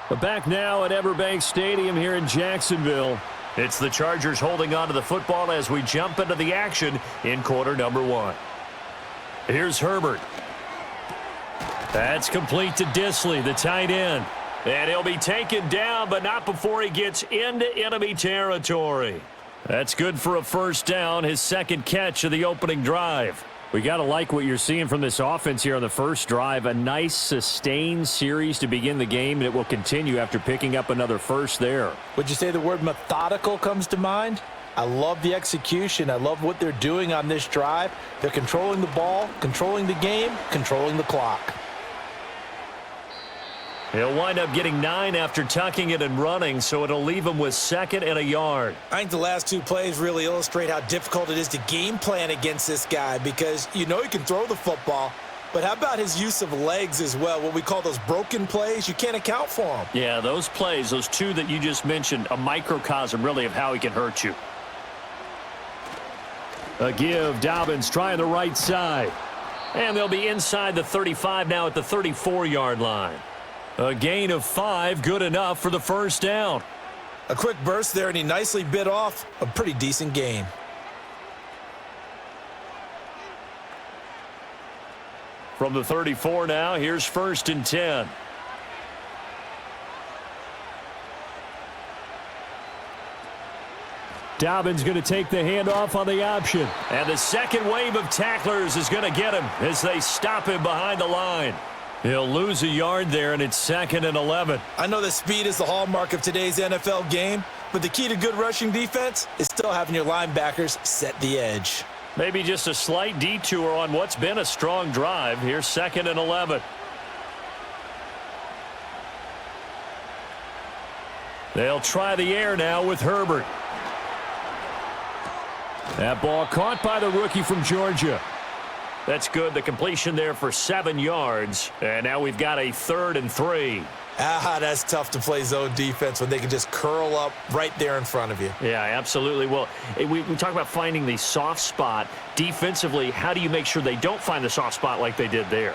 But back now at Everbank Stadium here in Jacksonville. It's the Chargers holding on to the football as we jump into the action in quarter number 1. Here's Herbert. That's complete to Disley, the tight end. And he'll be taken down, but not before he gets into enemy territory. That's good for a first down, his second catch of the opening drive. We got to like what you're seeing from this offense here on the first drive. A nice, sustained series to begin the game, and it will continue after picking up another first there. Would you say the word methodical comes to mind? I love the execution. I love what they're doing on this drive. They're controlling the ball, controlling the game, controlling the clock. He'll wind up getting 9 after tucking it and running, so it'll leave him with 2nd and a yard. I think the last 2 plays really illustrate how difficult it is to game plan against this guy because you know he can throw the football, but how about his use of legs as well? What we call those broken plays, you can't account for them. Yeah, those plays, those 2 that you just mentioned, a microcosm really of how he can hurt you. A give, Dobbins trying the right side. And they'll be inside the 35 now at the 34-yard line. A gain of 5, good enough for the first down. A quick burst there, and he nicely bit off a pretty decent gain. From the 34 now, here's 1st and 10. Dobbins going to take the handoff on the option. And the second wave of tacklers is going to get him as they stop him behind the line. He'll lose a yard there, and it's 2nd and 11. I know that speed is the hallmark of today's NFL game, but the key to good rushing defense is still having your linebackers set the edge. Maybe just a slight detour on what's been a strong drive. Here's 2nd and 11. They'll try the air now with Herbert. That ball caught by the rookie from Georgia. That's good. The completion there for 7 yards. And now we've got a 3rd and 3. That's tough to play zone defense when they can just curl up right there in front of you. Yeah, absolutely. Well, we talk about finding the soft spot. Defensively, how do you make sure they don't find the soft spot like they did there?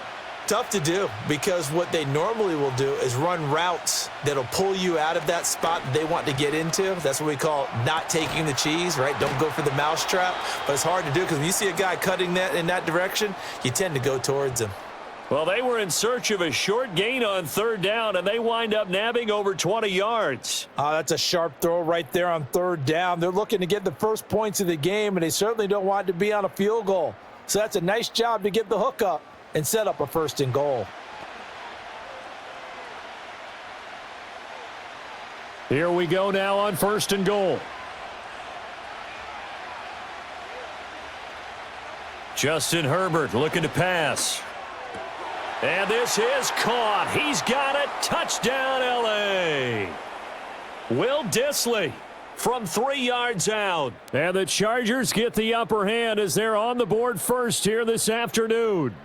Tough to do because what they normally will do is run routes that'll pull you out of that spot that they want to get into. That's what we call not taking the cheese, right? Don't go for the mousetrap. But it's hard to do because when you see a guy cutting that in that direction, you tend to go towards him. Well, they were in search of a short gain on 3rd down, and they wind up nabbing over 20 yards. That's a sharp throw right there on 3rd down. They're looking to get the first points of the game, and they certainly don't want to be on a field goal. So that's a nice job to get the hook up and set up a 1st and goal. Here we go now on 1st and goal. Justin Herbert looking to pass. And this is caught. He's got it. Touchdown, L.A. Will Disley from 3 yards out. And the Chargers get the upper hand as they're on the board first here this afternoon.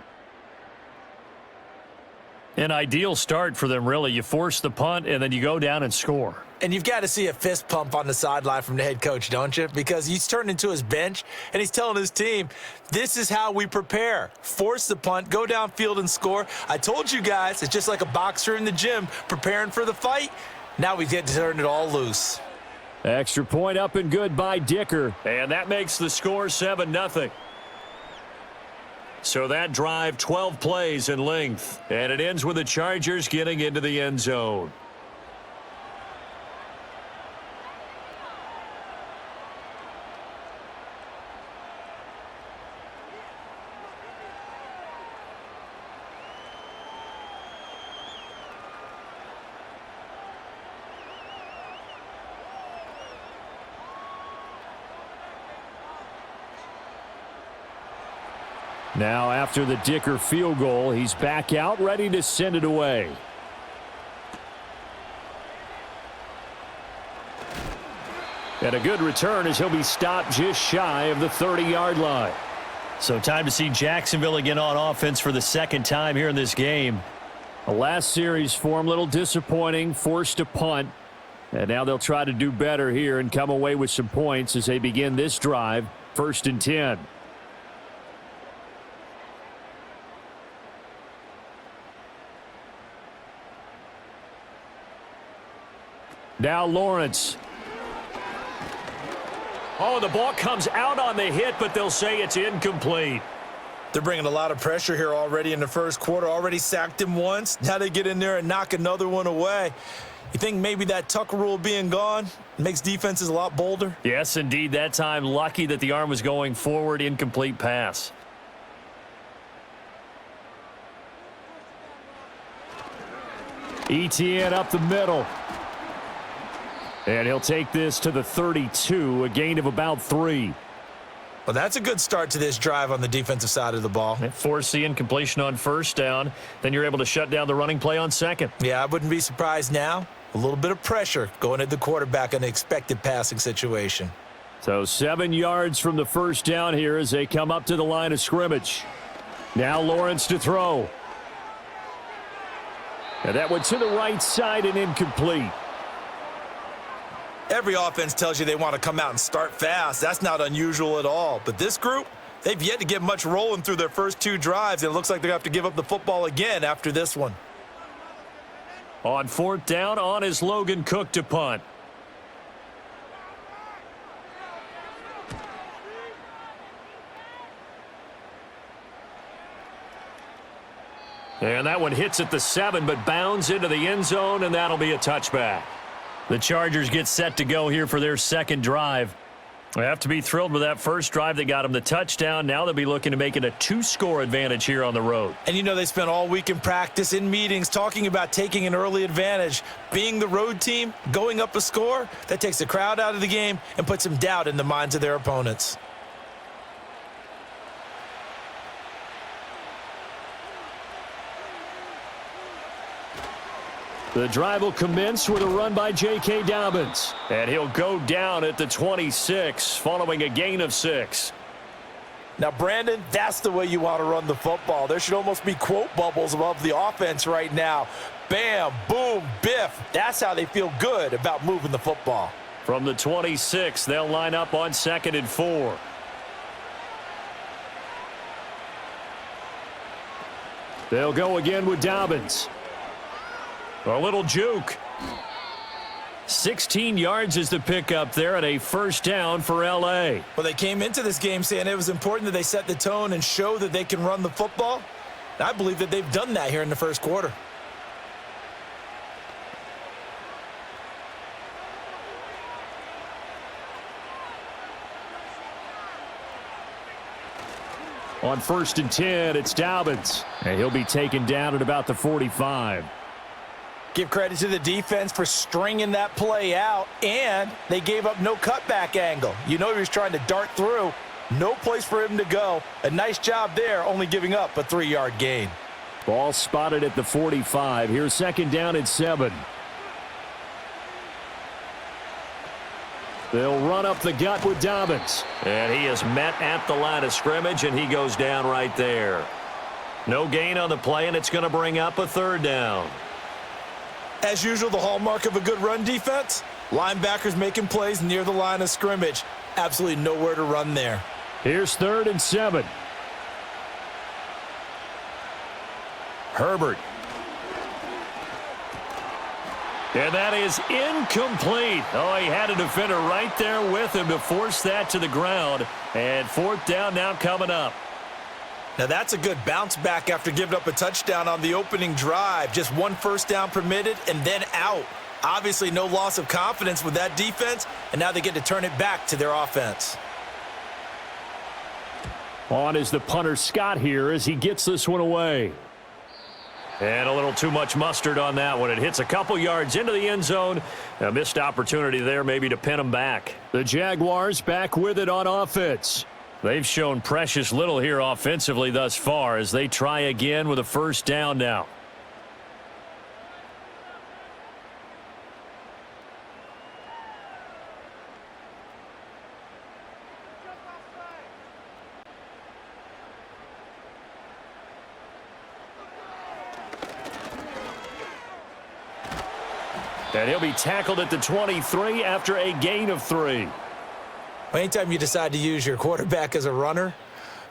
An ideal start for them, really. You force the punt, and then you go down and score. And you've got to see a fist pump on the sideline from the head coach, don't you? Because he's turned into his bench, and he's telling his team, this is how we prepare. Force the punt, go downfield and score. I told you guys, it's just like a boxer in the gym preparing for the fight. Now we get to turn it all loose. Extra point up and good by Dicker. And that makes the score 7-0. So that drive, 12 plays in length. And it ends with the Chargers getting into the end zone. Now, after the Dicker field goal, he's back out, ready to send it away. And a good return as he'll be stopped just shy of the 30-yard line. So time to see Jacksonville again on offense for the 2nd time here in this game. The last series for him, a little disappointing, forced a punt. And now they'll try to do better here and come away with some points as they begin this drive, 1st and 10. Now Lawrence. Oh, the ball comes out on the hit, but they'll say it's incomplete. They're bringing a lot of pressure here already in the first quarter. Already sacked him once. Now they get in there and knock another one away. You think maybe that tuck rule being gone makes defenses a lot bolder? Yes, indeed. That time, lucky that the arm was going forward. Incomplete pass. ETN up the middle. And he'll take this to the 32, a gain of about 3. Well, that's a good start to this drive on the defensive side of the ball. Force the incompletion on first down. Then you're able to shut down the running play on second. Yeah, I wouldn't be surprised now. A little bit of pressure going at the quarterback in the expected passing situation. So 7 yards from the first down here as they come up to the line of scrimmage. Now Lawrence to throw. And that went to the right side and incomplete. Every offense tells you they want to come out and start fast. That's not unusual at all. But this group, they've yet to get much rolling through their first 2 drives. And it looks like they're going to have to give up the football again after this one. On fourth down, on is Logan Cook to punt. And that one hits at the 7, but bounds into the end zone, and that'll be a touchback. The Chargers get set to go here for their second drive. They have to be thrilled with that first drive that got them the touchdown. Now they'll be looking to make it a 2-score advantage here on the road. And you know they spent all week in practice, in meetings, talking about taking an early advantage. Being the road team, going up a score, that takes the crowd out of the game and puts some doubt in the minds of their opponents. The drive will commence with a run by J.K. Dobbins. And he'll go down at the 26 following a gain of 6. Now, Brandon, that's the way you want to run the football. There should almost be quote bubbles above the offense right now. Bam, boom, biff. That's how they feel good about moving the football. From the 26, they'll line up on 2nd and 4. They'll go again with Dobbins. A little juke. 16 yards is the pickup there and a first down for L.A. Well, they came into this game saying it was important that they set the tone and show that they can run the football. And I believe that they've done that here in the first quarter. On 1st and 10, it's Dobbins. And he'll be taken down at about the 45. Give credit to the defense for stringing that play out, and they gave up no cutback angle. You know he was trying to dart through. No place for him to go. A nice job there, only giving up a 3-yard gain. Ball spotted at the 45. Here's 2nd down and 7. They'll run up the gut with Dobbins. And he is met at the line of scrimmage, and he goes down right there. No gain on the play, and it's going to bring up a 3rd down. As usual, the hallmark of a good run defense, linebackers making plays near the line of scrimmage. Absolutely nowhere to run there. Here's 3rd and 7. Herbert. And that is incomplete. Oh, he had a defender right there with him to force that to the ground. And 4th down now coming up. Now that's a good bounce back after giving up a touchdown on the opening drive. Just 1 first down permitted and then out. Obviously no loss of confidence with that defense, and now they get to turn it back to their offense. On is the punter Scott here as he gets this one away. And a little too much mustard on that one. It hits a couple yards into the end zone. A missed opportunity there maybe to pin him back. The Jaguars back with it on offense. They've shown precious little here offensively thus far as they try again with a first down now. And he'll be tackled at the 23 after a gain of 3. Anytime you decide to use your quarterback as a runner,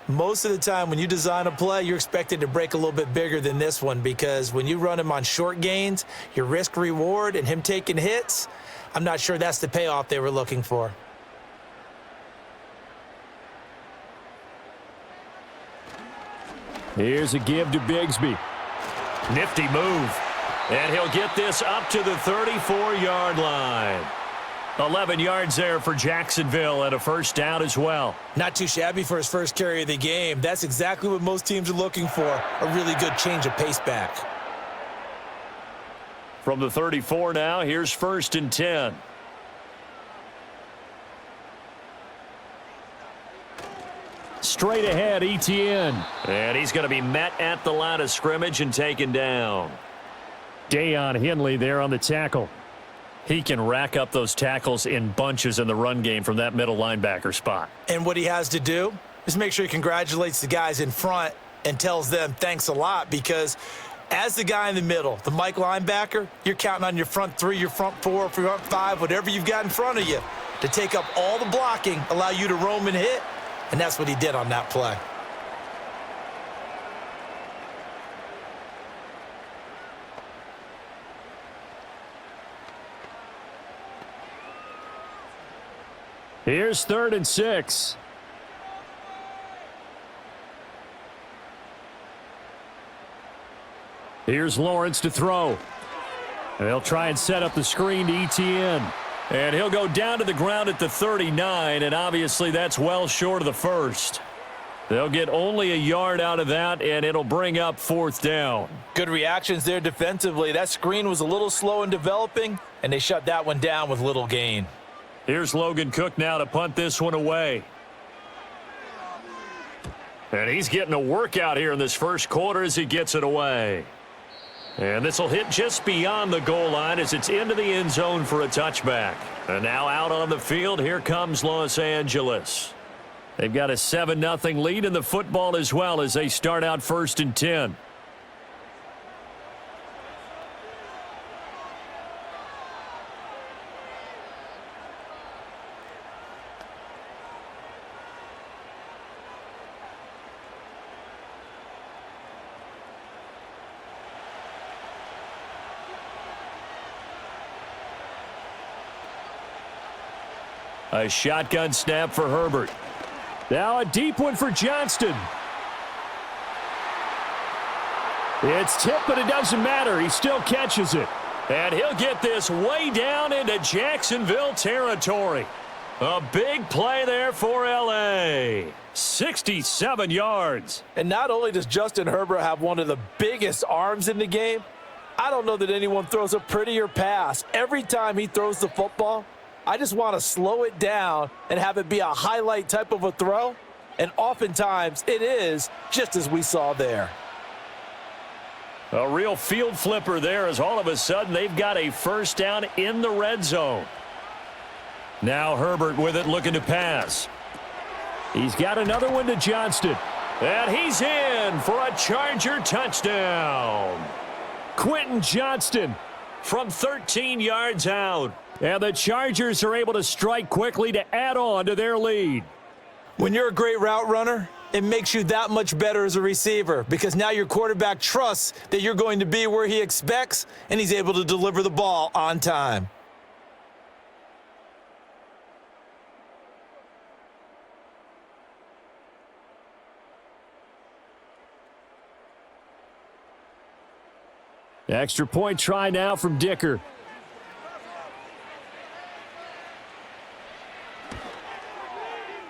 most of the time when you design a play, you're expected to break a little bit bigger than this one, because when you run him on short gains, your risk reward and him taking hits, I'm not sure that's the payoff they were looking for. Here's a give to Bigsby. Nifty move. And he'll get this up to the 34-yard line. 11 yards there for Jacksonville and a first down as well. Not too shabby for his first carry of the game. That's exactly what most teams are looking for, a really good change of pace back. From the 34 now, here's 1st and 10. Straight ahead, Etienne. And he's going to be met at the line of scrimmage and taken down. Deion Henley there on the tackle. He can rack up those tackles in bunches in the run game from that middle linebacker spot. And what he has to do is make sure he congratulates the guys in front and tells them thanks a lot, because as the guy in the middle, the Mike linebacker, you're counting on your front three, your front four, front five, whatever you've got in front of you to take up all the blocking, allow you to roam and hit, and that's what he did on that play. Here's 3rd and 6. Here's Lawrence to throw. And they'll try and set up the screen to Etienne. And he'll go down to the ground at the 39, and obviously that's well short of the first. They'll get only a yard out of that, and it'll bring up 4th down. Good reactions there defensively. That screen was a little slow in developing, and they shut that one down with little gain. Here's Logan Cook now to punt this one away. And he's getting a workout here in this first quarter as he gets it away. And this will hit just beyond the goal line as it's into the end zone for a touchback. And now out on the field, here comes Los Angeles. They've got a 7-0 lead in the football as well as they start out 1st and 10. A shotgun snap for Herbert. Now a deep one for Johnston. It's tipped, but it doesn't matter. He still catches it. And he'll get this way down into Jacksonville territory. A big play there for L.A. 67 yards. And not only does Justin Herbert have one of the biggest arms in the game, I don't know that anyone throws a prettier pass. Every time he throws the football, I just want to slow it down and have it be a highlight type of a throw. And oftentimes it is, just as we saw there. A real field flipper there as all of a sudden they've got a first down in the red zone. Now Herbert with it, looking to pass. He's got another one to Johnston. And he's in for a Charger touchdown. Quentin Johnston from 13 yards out. And the Chargers are able to strike quickly to add on to their lead. When you're a great route runner, it makes you that much better as a receiver, because now your quarterback trusts that you're going to be where he expects, and he's able to deliver the ball on time. Extra point try now from Dicker.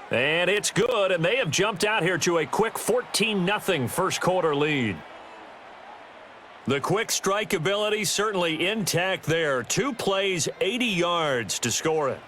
And it's good, and they have jumped out here to a quick 14-0 first quarter lead. The quick strike ability certainly intact there. 2 plays, 80 yards to score it.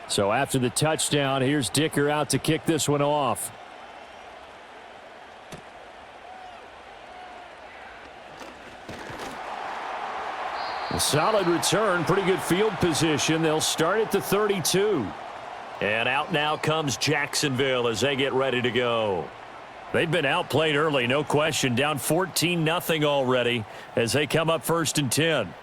So after the touchdown, here's Dicker out to kick this one off. A solid return, pretty good field position. They'll start at the 32. And out now comes Jacksonville as they get ready to go. They've been outplayed early, no question. Down 14-0 already as they come up 1st and 10.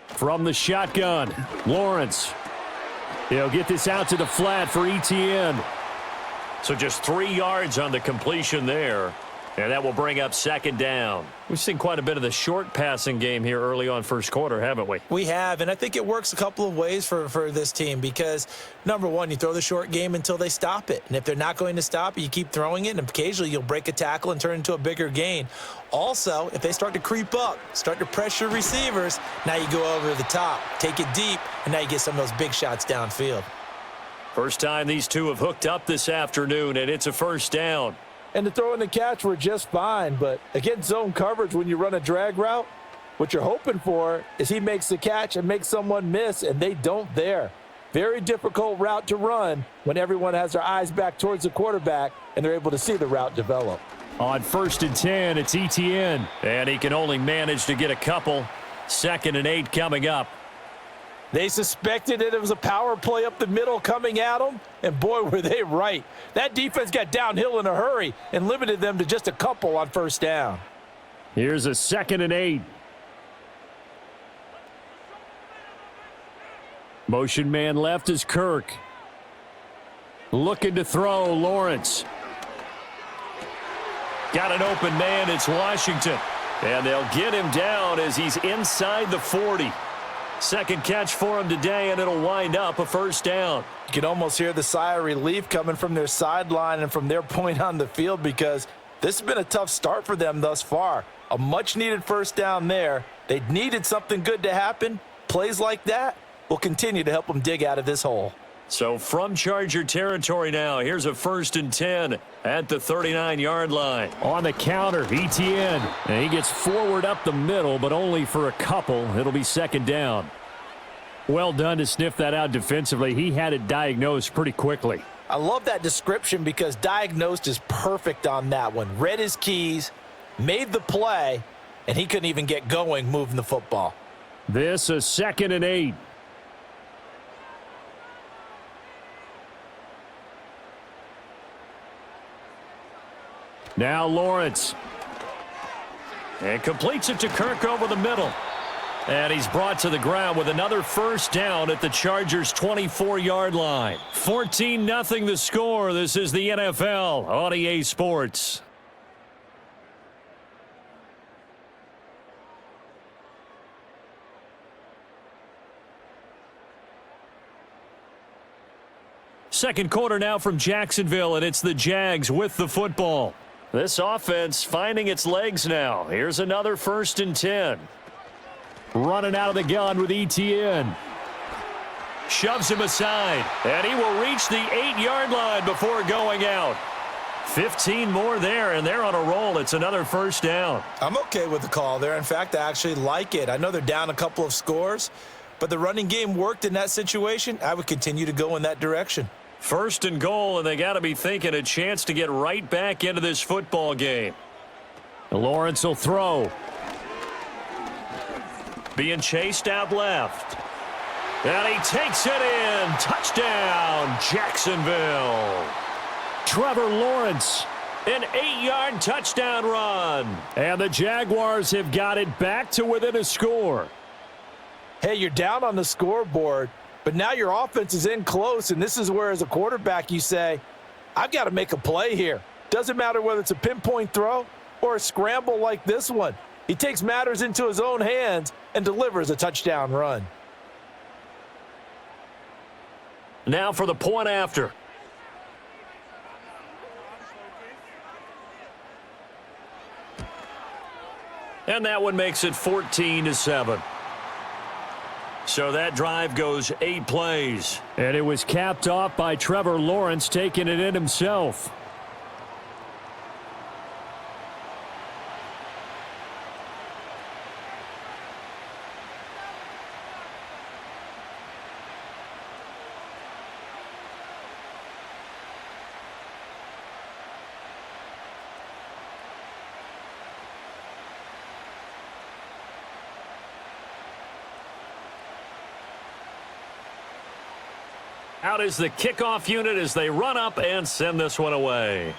From the shotgun, Lawrence. He'll get this out to the flat for ETN. So just 3 yards on the completion there. And that will bring up 2nd down. We've seen quite a bit of the short passing game here early on 1st quarter, haven't we? We have, and I think it works a couple of ways for this team because, number one, you throw the short game until they stop it. And if they're not going to stop it, you keep throwing it, and occasionally you'll break a tackle and turn it into a bigger gain. Also, if they start to creep up, start to pressure receivers, now you go over the top, take it deep, and now you get some of those big shots downfield. First time these two have hooked up this afternoon, and it's a 1st down. And the throw and the catch were just fine, but against zone coverage when you run a drag route, what you're hoping for is he makes the catch and makes someone miss, and they don't there. Very difficult route to run when everyone has their eyes back towards the quarterback and they're able to see the route develop. On 1st and 10, it's ETN, and he can only manage to get a couple. 2nd and 8 coming up. They suspected that it was a power play up the middle coming at them, and boy, were they right. That defense got downhill in a hurry and limited them to just a couple on 1st down. Here's a 2nd and 8. Motion man left is Kirk. Looking to throw, Lawrence. Got an open man, it's Washington. And they'll get him down as he's inside the 40. 2nd catch for him today, and it'll wind up a 1st down. You can almost hear the sigh of relief coming from their sideline and from their point on the field because this has been a tough start for them thus far. A much-needed 1st down there. They needed something good to happen. Plays like that will continue to help them dig out of this hole. So from Charger territory now, here's a 1st and 10 at the 39-yard line. On the counter, ETN. And he gets forward up the middle, but only for a couple. It'll be 2nd down. Well done to sniff that out defensively. He had it diagnosed pretty quickly. I love that description because diagnosed is perfect on that one. Read his keys, made the play, and he couldn't even get going moving the football. This a 2nd and 8. Now Lawrence. And completes it to Kirk over the middle. And he's brought to the ground with another 1st down at the Chargers' 24-yard line. 14-0 the score. This is the NFL on EA Sports. Second quarter now from Jacksonville, and it's the Jags with the football. This offense finding its legs now. Here's another 1st and 10. Running out of the gun with ETN. Shoves him aside, and he will reach the 8-yard line before going out. 15 more there, and they're on a roll. It's another 1st down. I'm okay with the call there. In fact, I actually like it. I know they're down a couple of scores, but the running game worked in that situation. I would continue to go in that direction. 1st and goal, and they got to be thinking a chance to get right back into this football game. Lawrence will throw. Being chased out left. And he takes it in. Touchdown, Jacksonville. Trevor Lawrence, an 8-yard touchdown run. And the Jaguars have got it back to within a score. Hey, you're down on the scoreboard, but now your offense is in close, and this is where, as a quarterback, you say, I've got to make a play here. Doesn't matter whether it's a pinpoint throw or a scramble like this one. He takes matters into his own hands and delivers a touchdown run. Now for the point after. And that one makes it 14-7. So that drive goes 8 plays. And it was capped off by Trevor Lawrence taking it in himself. Out is the kickoff unit as they run up and send this one away.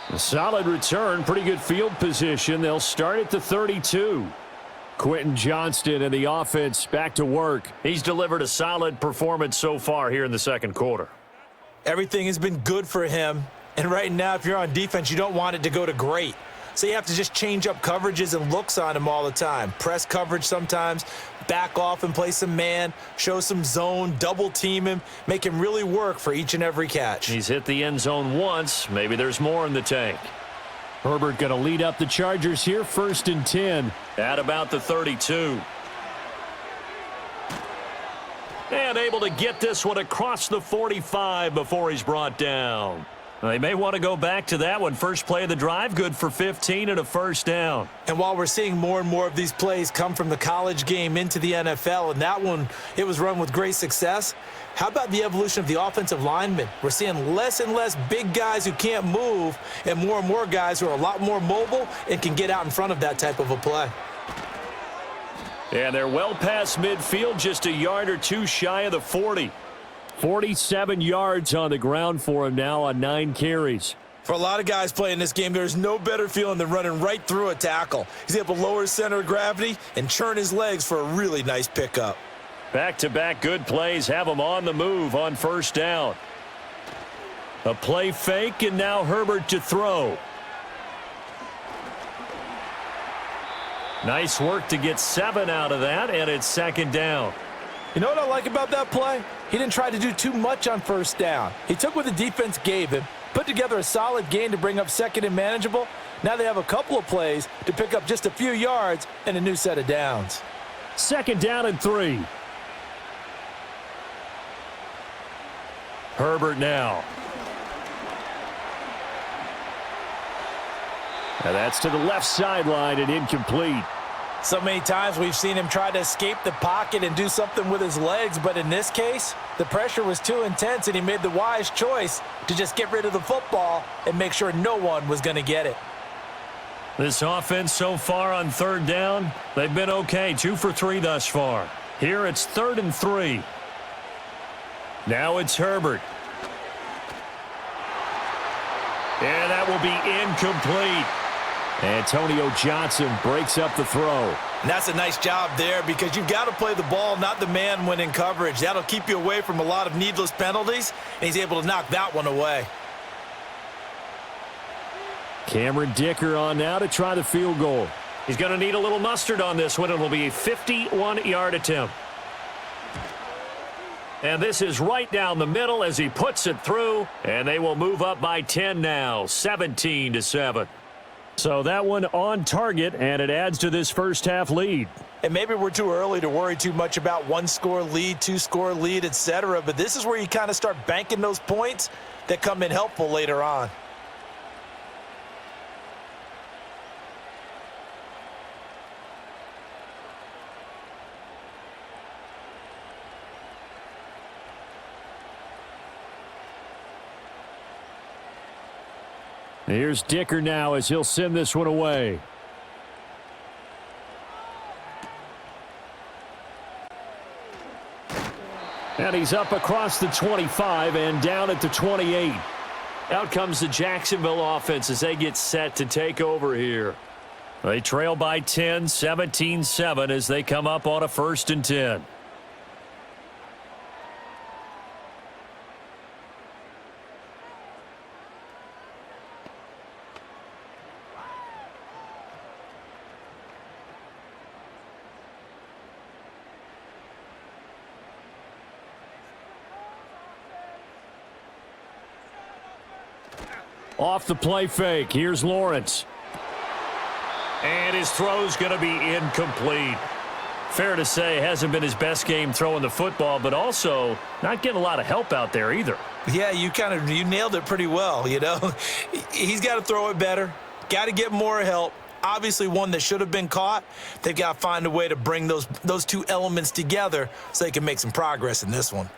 A solid return, pretty good field position. They'll start at the 32. Quentin Johnston and the offense back to work. He's delivered a solid performance so far here in the second quarter. Everything has been good for him. And right now, if you're on defense, you don't want it to go to great. So you have to just change up coverages and looks on him all the time. Press coverage sometimes, back off and play some man, show some zone, double team him, make him really work for each and every catch. He's hit the end zone once. Maybe there's more in the tank. Herbert going to lead up the Chargers here, 1st and 10. At about the 32. And able to get this one across the 45 before he's brought down. They may want to go back to that one. First play of the drive, good for 15 and a first down. And while we're seeing more and more of these plays come from the college game into the NFL, and that one, it was run with great success, how about the evolution of the offensive linemen? We're seeing less and less big guys who can't move and more guys who are a lot more mobile and can get out in front of that type of a play. And they're well past midfield, just a yard or two shy of the 40. 47 yards on the ground for him now on 9 carries. For a lot of guys playing this game, there's no better feeling than running right through a tackle. He's able to lower his center of gravity and churn his legs for a really nice pickup. Back-to-back good plays have him on the move on first down. A play fake, and now Herbert to throw. Nice work to get 7 out of that, and it's second down. You know what I like about that play? He didn't try to do too much on first down. He took what the defense gave him, put together a solid gain to bring up second and manageable. Now they have a couple of plays to pick up just a few yards and a new set of downs. Second down and 3. Herbert now. And that's to the left sideline and incomplete. So many times we've seen him try to escape the pocket and do something with his legs, but in this case, the pressure was too intense and he made the wise choice to just get rid of the football and make sure no one was going to get it. This offense so far on third down, they've been okay, 2 for 3 thus far. Here it's 3rd and 3. Now it's Herbert. And that will be incomplete. Antonio Johnson breaks up the throw. And that's a nice job there because you've got to play the ball, not the man when in coverage. That'll keep you away from a lot of needless penalties, and he's able to knock that one away. Cameron Dicker on now to try the field goal. He's going to need a little mustard on this one. It will be a 51-yard attempt. And this is right down the middle as he puts it through, and they will move up by 10 now, 17-7. So that one on target, and it adds to this first half lead. And maybe we're too early to worry too much about 1-score lead, 2-score lead, etc. But this is where you kind of start banking those points that come in helpful later on. Here's Dicker now as he'll send this one away. And he's up across the 25 and down at the 28. Out comes the Jacksonville offense as they get set to take over here. They trail by 10, 17-7 as they come up on a 1st and 10. Off the play fake, here's Lawrence. And his throw's going to be incomplete. Fair to say, hasn't been his best game throwing the football, but also not getting a lot of help out there either. Yeah, you nailed it pretty well, you know. He's got to throw it better, got to get more help. Obviously one that should have been caught. They've got to find a way to bring those two elements together so they can make some progress in this one.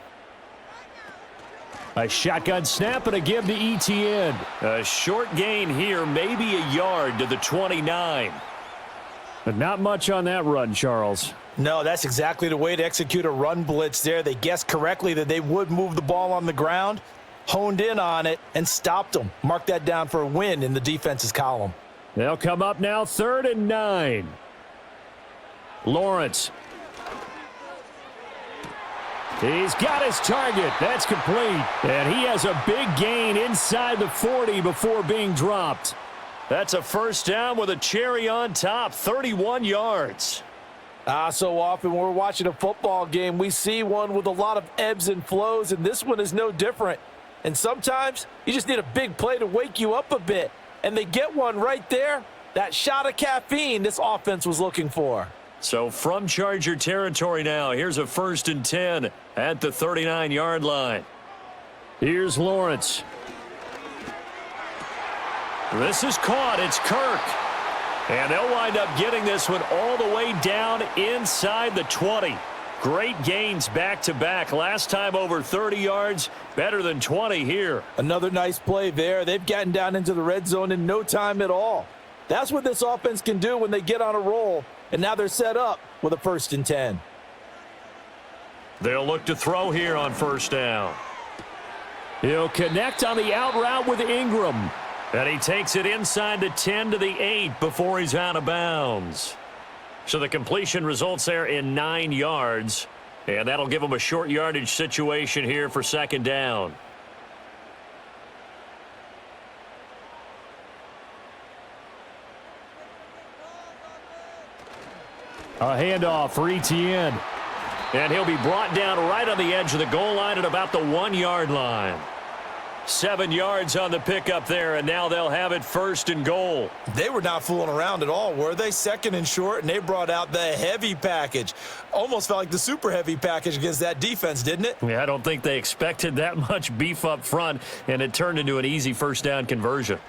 A shotgun snap and a give to ETN. A short gain here, maybe a yard to the 29. But not much on that run, Charles. No, that's exactly the way to execute a run blitz there. They guessed correctly that they would move the ball on the ground, honed in on it, and stopped them. Mark that down for a win in the defense's column. They'll come up now 3rd and 9. Lawrence. He's got his target. That's complete. And he has a big gain inside the 40 before being dropped. That's a first down with a cherry on top, 31 yards. So often when we're watching a football game, we see one with a lot of ebbs and flows, and this one is no different. And sometimes you just need a big play to wake you up a bit. And they get one right there. That shot of caffeine this offense was looking for. So from Charger territory now, here's a 1st and 10 at the 39-yard line. Here's Lawrence. This is caught. It's Kirk. And they'll wind up getting this one all the way down inside the 20. Great gains back-to-back. Last time over 30 yards, better than 20 here. Another nice play there. They've gotten down into the red zone in no time at all. That's what this offense can do when they get on a roll. And now they're set up with a 1st and 10. They'll look to throw here on 1st down. He'll connect on the out route with Ingram. And he takes it inside the 10 to the 8 before he's out of bounds. So the completion results there in 9 yards. And that'll give him a short yardage situation here for 2nd down. A handoff for Etienne. And he'll be brought down right on the edge of the goal line at about the 1-yard line. 7 yards on the pickup there, and now they'll have it 1st and goal. They were not fooling around at all, were they? 2nd and short, and they brought out the heavy package. Almost felt like the super heavy package against that defense, didn't it? Yeah, I don't think they expected that much beef up front, and it turned into an easy 1st down conversion.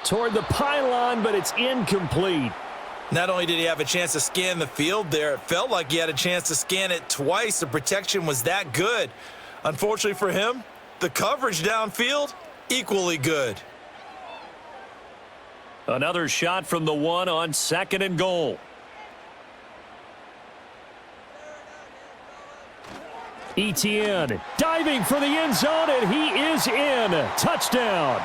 Toward the pylon, but it's incomplete. Not only did he have a chance to scan the field there, it felt like he had a chance to scan it twice. The protection was that good. Unfortunately for him, the coverage downfield, equally good. Another shot from the 1 on 2nd and goal. Etienne diving for the end zone, and he is in. Touchdown.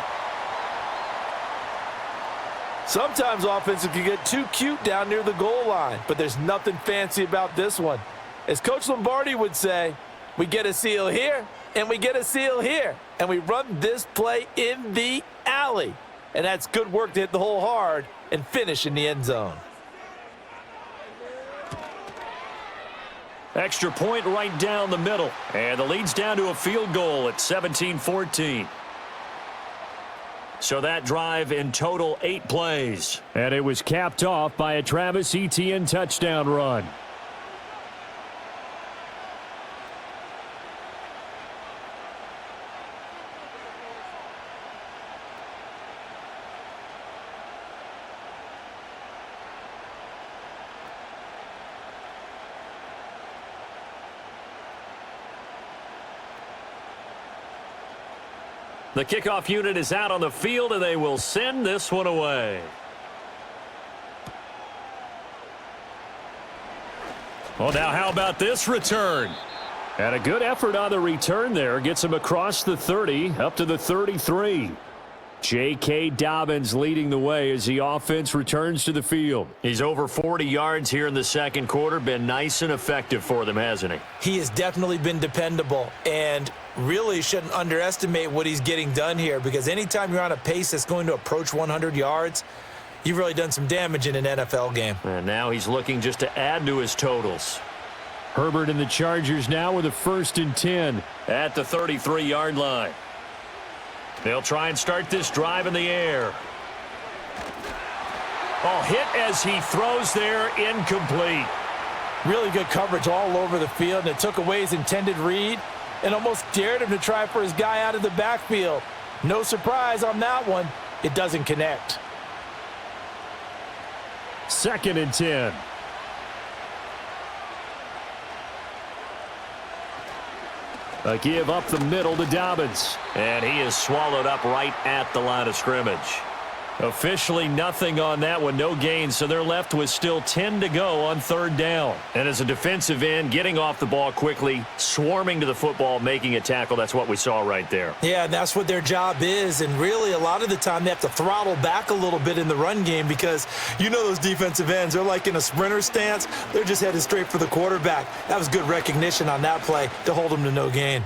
Sometimes offenses can get too cute down near the goal line, but there's nothing fancy about this one. As Coach Lombardi would say, we get a seal here, and we get a seal here, and we run this play in the alley. And that's good work to hit the hole hard and finish in the end zone. Extra point right down the middle, and the lead's down to a field goal at 17-14. So that drive in total 8 plays. And it was capped off by a Travis Etienne touchdown run. The kickoff unit is out on the field, and they will send this one away. Well, now how about this return? And a good effort on the return there. Gets him across the 30, up to the 33. J.K. Dobbins leading the way as the offense returns to the field. He's over 40 yards here in the second quarter. Been nice and effective for them, hasn't he? He has definitely been dependable, and really shouldn't underestimate what he's getting done here, because anytime you're on a pace that's going to approach 100 yards, you've really done some damage in an NFL game. And now he's looking just to add to his totals. Herbert and the Chargers now with a 1st and 10 at the 33-yard line. They'll try and start this drive in the air. Oh, hit as he throws there, incomplete. Really good coverage all over the field, and it took away his intended read and almost dared him to try for his guy out of the backfield. No surprise on that one. It doesn't connect. 2nd and 10. A give up the middle to Dobbins. And he is swallowed up right at the line of scrimmage. Officially nothing on that one, no gain, so they're left with still 10 to go on third down. And as a defensive end, getting off the ball quickly, swarming to the football, making a tackle, that's what we saw right there. Yeah, that's what their job is, and really a lot of the time they have to throttle back a little bit in the run game because you know those defensive ends, they're like in a sprinter stance. They're just headed straight for the quarterback. That was good recognition on that play to hold them to no gain.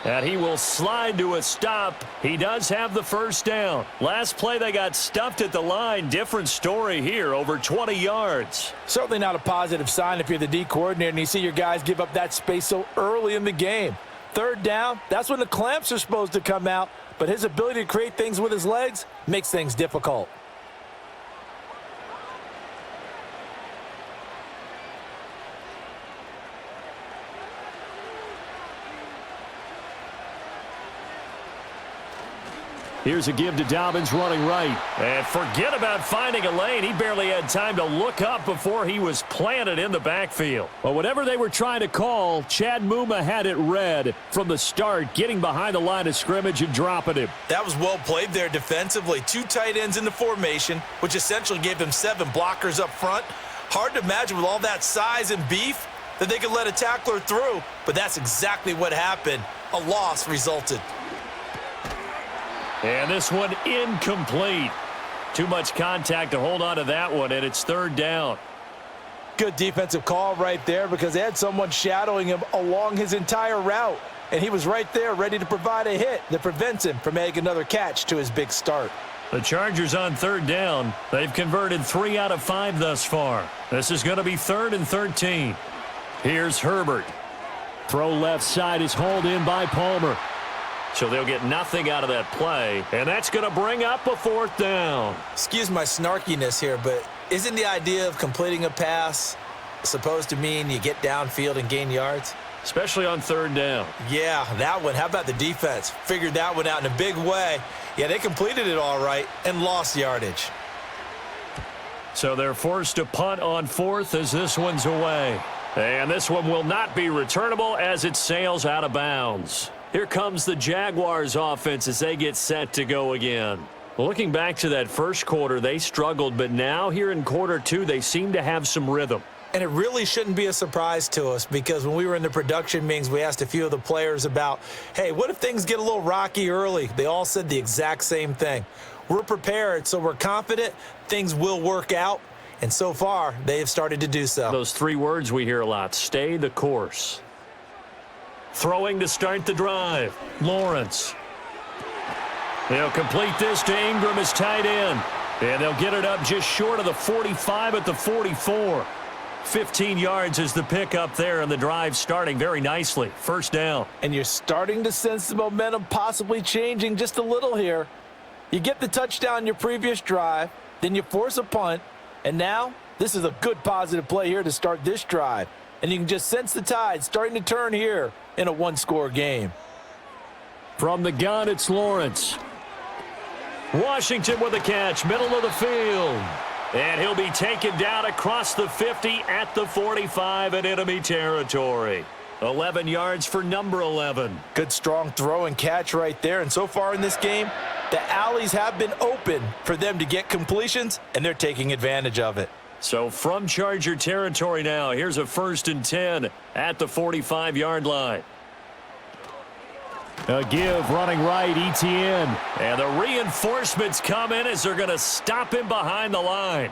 And he will slide to a stop. He does have the first down. Last play, they got stuffed at the line. Different story here, over 20 yards. Certainly not a positive sign if you're the D coordinator and you see your guys give up that space so early in the game. Third down, that's when the clamps are supposed to come out, but his ability to create things with his legs makes things difficult. Here's a give to Dobbins running right. And forget about finding a lane. He barely had time to look up before he was planted in the backfield. Well, whatever they were trying to call, Chad Muma had it read from the start, getting behind the line of scrimmage and dropping him. That was well played there defensively. 2 tight ends in the formation, which essentially gave them 7 blockers up front. Hard to imagine with all that size and beef that they could let a tackler through, but that's exactly what happened. A loss resulted. And this one incomplete. Too much contact to hold on to that one, and it's third down. Good defensive call right there because they had someone shadowing him along his entire route, and he was right there ready to provide a hit that prevents him from making another catch to his big start. The Chargers on third down. They've converted 3 out of 5 thus far. This is going to be 3rd and 13. Here's Herbert. Throw left side is hauled in by Palmer. So they'll get nothing out of that play, and that's going to bring up a 4th down. Excuse my snarkiness here, but isn't the idea of completing a pass supposed to mean you get downfield and gain yards? Especially on third down. Yeah, that one. How about the defense? Figured that one out in a big way. Yeah, they completed it all right and lost yardage. So they're forced to punt on 4th as this one's away. And this one will not be returnable as it sails out of bounds. Here comes the Jaguars offense as they get set to go again. Looking back to that first quarter, they struggled, but now here in quarter 2, they seem to have some rhythm. And it really shouldn't be a surprise to us because when we were in the production meetings, we asked a few of the players about, hey, what if things get a little rocky early? They all said the exact same thing. We're prepared, so we're confident things will work out. And so far, they have started to do so. Those 3 words we hear a lot, stay the course. Throwing to start the drive. Lawrence. They'll complete this to Ingram as tight end. And they'll get it up just short of the 45 at the 44. 15 yards is the pickup there, and the drive starting very nicely. First down. And you're starting to sense the momentum possibly changing just a little here. You get the touchdown in your previous drive, then you force a punt, and now this is a good positive play here to start this drive. And you can just sense the tide starting to turn here in a 1-score game. From the gun, it's Lawrence. Washington with a catch, middle of the field. And he'll be taken down across the 50 at the 45 in enemy territory. 11 yards for number 11. Good strong throw and catch right there. And so far in this game, the alleys have been open for them to get completions, and they're taking advantage of it. So from Charger territory now, here's a 1st and 10 at the 45-yard line. A give running right, ETN. And the reinforcements come in as they're going to stop him behind the line.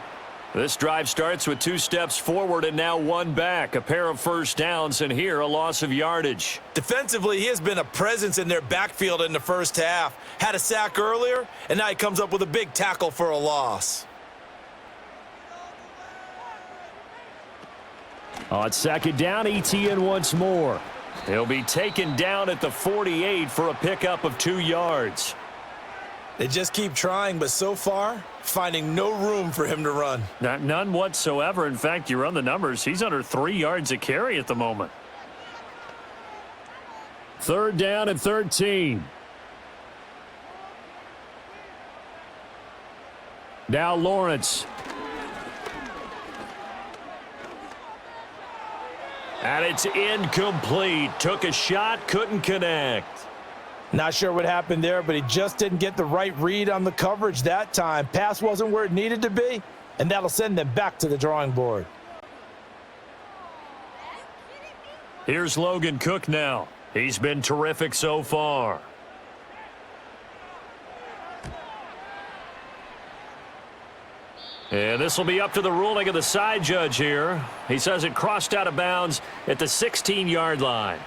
This drive starts with 2 steps forward and now 1 back. A pair of first downs, and here a loss of yardage. Defensively, he has been a presence in their backfield in the first half. Had a sack earlier, and now he comes up with a big tackle for a loss. On 2nd down, ETN once more. He'll be taken down at the 48 for a pickup of 2 yards. They just keep trying, but so far, finding no room for him to run. None whatsoever. In fact, you run the numbers, he's under 3 yards a carry at the moment. 3rd down and 13. Now Lawrence. And it's incomplete. Took a shot, couldn't connect. Not sure what happened there, but he just didn't get the right read on the coverage that time. Pass wasn't where it needed to be, and that'll send them back to the drawing board. Here's Logan Cook now. He's been terrific so far. And this will be up to the ruling of the side judge here. He says it crossed out of bounds at the 16-yard line.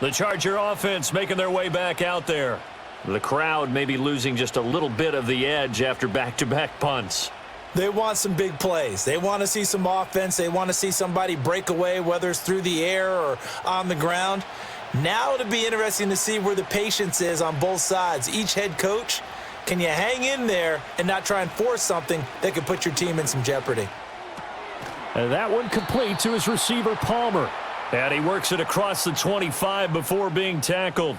The Charger offense making their way back out there. The crowd may be losing just a little bit of the edge after back-to-back punts. They want some big plays. They want to see some offense. They want to see somebody break away, whether it's through the air or on the ground. Now it'll be interesting to see where the patience is on both sides. Each head coach, can you hang in there and not try and force something that could put your team in some jeopardy? And that one complete to his receiver, Palmer. And he works it across the 25 before being tackled.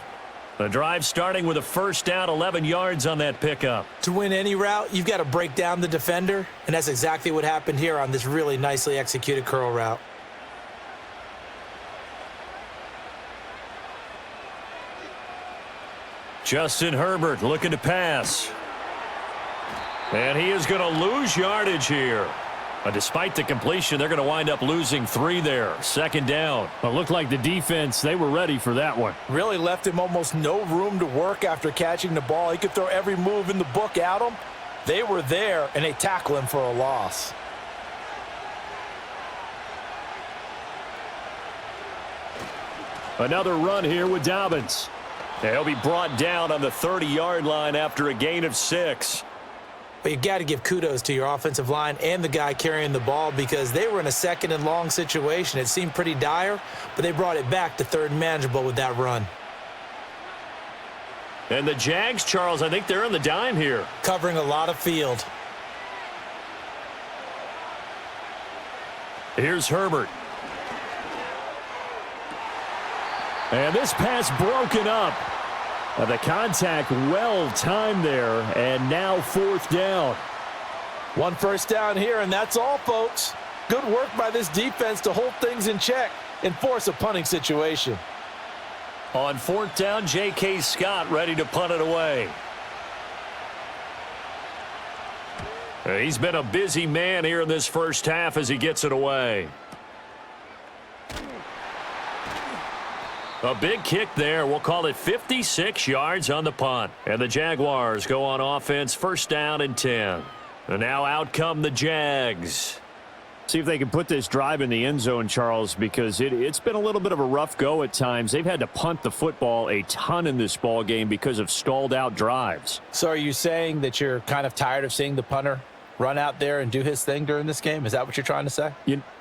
The drive starting with a first down, 11 yards on that pickup. To win any route, you've got to break down the defender, and that's exactly what happened here on this really nicely executed curl route. Justin Herbert looking to pass. And he is going to lose yardage here. Despite the completion, they're going to wind up losing 3 there. Second down. It looked like the defense, they were ready for that one. Really left him almost no room to work after catching the ball. He could throw every move in the book at him. They were there, and they tackle him for a loss. Another run here with Dobbins. He'll be brought down on the 30-yard line after a gain of 6. But you got to give kudos to your offensive line and the guy carrying the ball because they were in a second and long situation. It seemed pretty dire, but they brought it back to third and manageable with that run. And the Jags, Charles, I think they're on the dime here. Covering a lot of field. Here's Herbert. And this pass broken up. The contact well timed there, and now fourth down. 1 first down here, and that's all, folks. Good work by this defense to hold things in check and force a punting situation. On fourth down, J.K. Scott ready to punt it away. He's been a busy man here in this first half as he gets it away. A big kick there. We'll call it 56 yards on the punt. And the Jaguars go on offense, first down and 10. And now out come the Jags. See if they can put this drive in the end zone, Charles, because it's been a little bit of a rough go at times. They've had to punt the football a ton in this ball game because of stalled out drives. So are you saying that you're kind of tired of seeing the punter run out there and do his thing during this game? Is that what you're trying to say?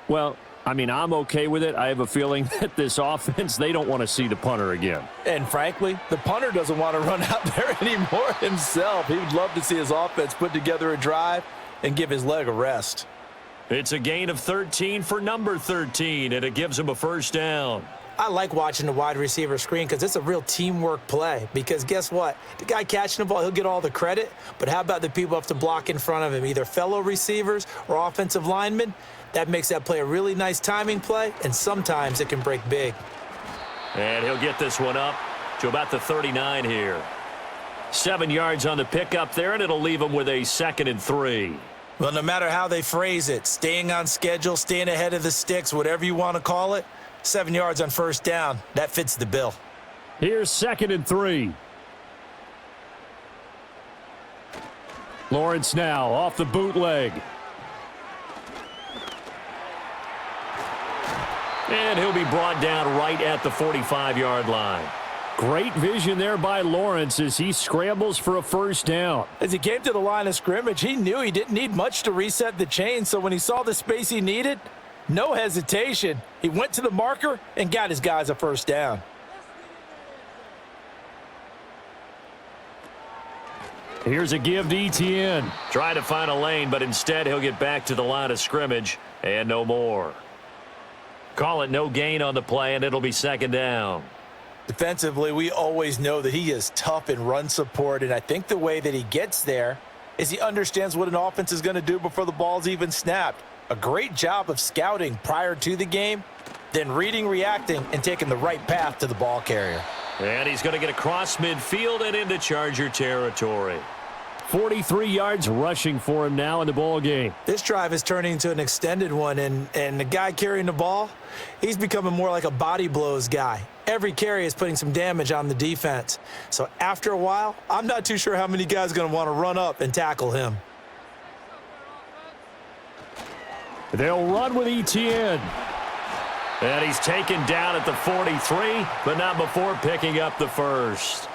Well, I mean, I'm okay with it. I have a feeling that this offense, they don't want to see the punter again. And frankly, the punter doesn't want to run out there anymore himself. He would love to see his offense put together a drive and give his leg a rest. It's a gain of 13 for number 13, and it gives him a first down. I like watching the wide receiver screen because it's a real teamwork play. Because guess what? The guy catching the ball, he'll get all the credit. But how about the people who have to block in front of him, either fellow receivers or offensive linemen? That makes that play a really nice timing play, and sometimes it can break big. And he'll get this one up to about the 39 here. 7 yards on the pickup there, and it'll leave him with a 2nd and 3. Well, no matter how they phrase it, staying on schedule, staying ahead of the sticks, whatever you want to call it, 7 yards on first down, that fits the bill. Here's 2nd and 3. Lawrence now off the bootleg. And he'll be brought down right at the 45-yard line. Great vision there by Lawrence as he scrambles for a first down. As he came to the line of scrimmage, he knew he didn't need much to reset the chain, so when he saw the space he needed, no hesitation. He went to the marker and got his guys a first down. Here's a give to Etienne. Trying to find a lane, but instead he'll get back to the line of scrimmage and no more. Call it no gain on the play, and it'll be 2nd down. Defensively, we always know that he is tough in run support, and I think the way that he gets there is he understands what an offense is going to do before the ball's even snapped. A great job of scouting prior to the game. then reading, reacting, and taking the right path to the ball carrier. And he's going to get across midfield and into Charger territory. 43 yards rushing for him now in the ball game. This drive is turning into an extended one, and the guy carrying the ball, he's becoming more like a body blows guy. Every carry is putting some damage on the defense. So after a while, I'm not too sure how many guys are going to want to run up and tackle him. They'll run with ETN. And he's taken down at the 43, but not before picking up the first.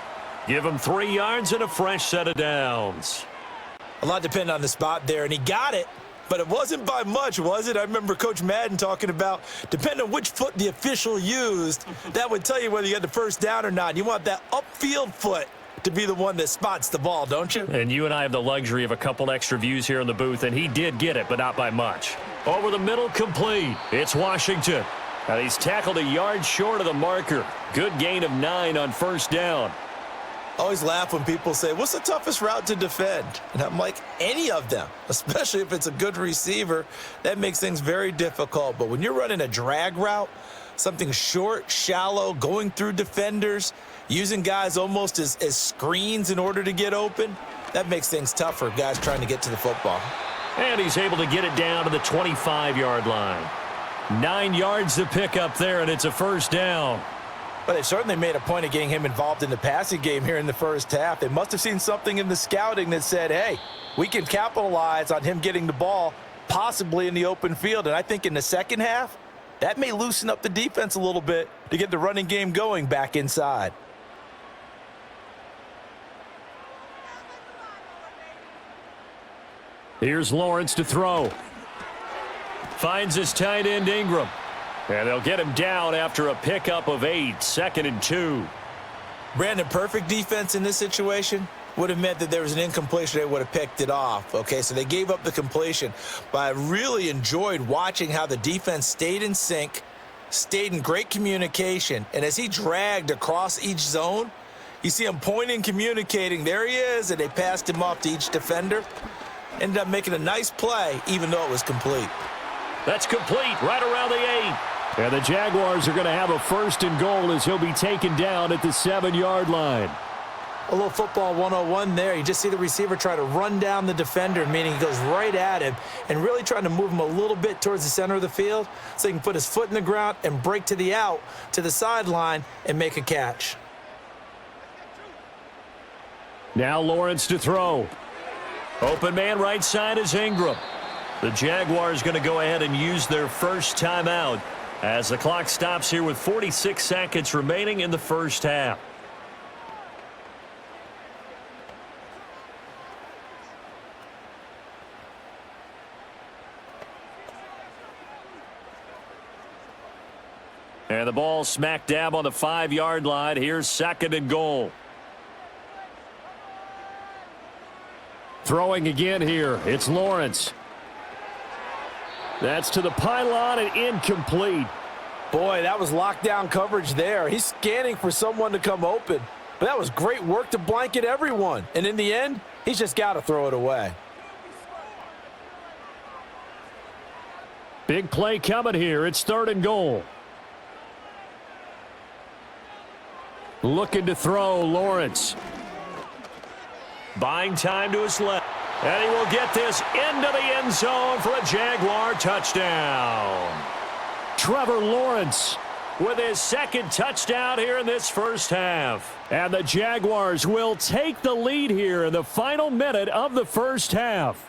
Give him 3 yards and a fresh set of downs. A lot depended on the spot there, and he got it, but it wasn't by much, was it? I remember Coach Madden talking about, depending on which foot the official used, that would tell you whether you got the first down or not. You want that upfield foot to be the one that spots the ball, don't you? And you and I have the luxury of a couple extra views here in the booth, and he did get it, but not by much. Over the middle, complete. It's Washington. And he's tackled a yard short of the marker. Good gain of 9 on first down. Always laugh when people say, what's the toughest route to defend? And I'm like, any of them, especially if it's a good receiver. That makes things very difficult. But when you're running a drag route, something short, shallow, going through defenders, using guys almost as screens in order to get open, that makes things tough for guys trying to get to the football. And he's able to get it down to the 25-yard line. 9 yards to pick up there, and it's a first down. But they certainly made a point of getting him involved in the passing game here in the first half. They must have seen something in the scouting that said, hey, we can capitalize on him getting the ball possibly in the open field. And I think in the second half, that may loosen up the defense a little bit to get the running game going back inside. Here's Lawrence to throw. Finds his tight end Ingram. And they'll get him down after a pickup of 8, 2nd and 2. Brandon, perfect defense in this situation would have meant that there was an incompletion. They would have picked it off. Okay, so they gave up the completion. But I really enjoyed watching how the defense stayed in sync, stayed in great communication. And as he dragged across each zone, you see him pointing, communicating. There he is, and they passed him off to each defender. Ended up making a nice play, even though it was complete. That's complete right around the 8. And the Jaguars are going to have a 1st and goal as he'll be taken down at the 7-yard line. A little football 101 there. You just see the receiver try to run down the defender, meaning he goes right at him and really trying to move him a little bit towards the center of the field so he can put his foot in the ground and break to the out, to the sideline, and make a catch. Now Lawrence to throw. Open man right side is Ingram. The Jaguars going to go ahead and use their first timeout as the clock stops here with 46 seconds remaining in the first half. And the ball smack dab on the 5-yard line. Here's 2nd and goal. Throwing again here. It's Lawrence. That's to the pylon and incomplete. Boy, that was lockdown coverage there. He's scanning for someone to come open. But that was great work to blanket everyone. And in the end, he's just got to throw it away. Big play coming here. It's 3rd and goal. Looking to throw, Lawrence. Buying time to his left. And he will get this into the end zone for a Jaguar touchdown. Trevor Lawrence with his 2nd touchdown here in this first half. And the Jaguars will take the lead here in the final minute of the first half.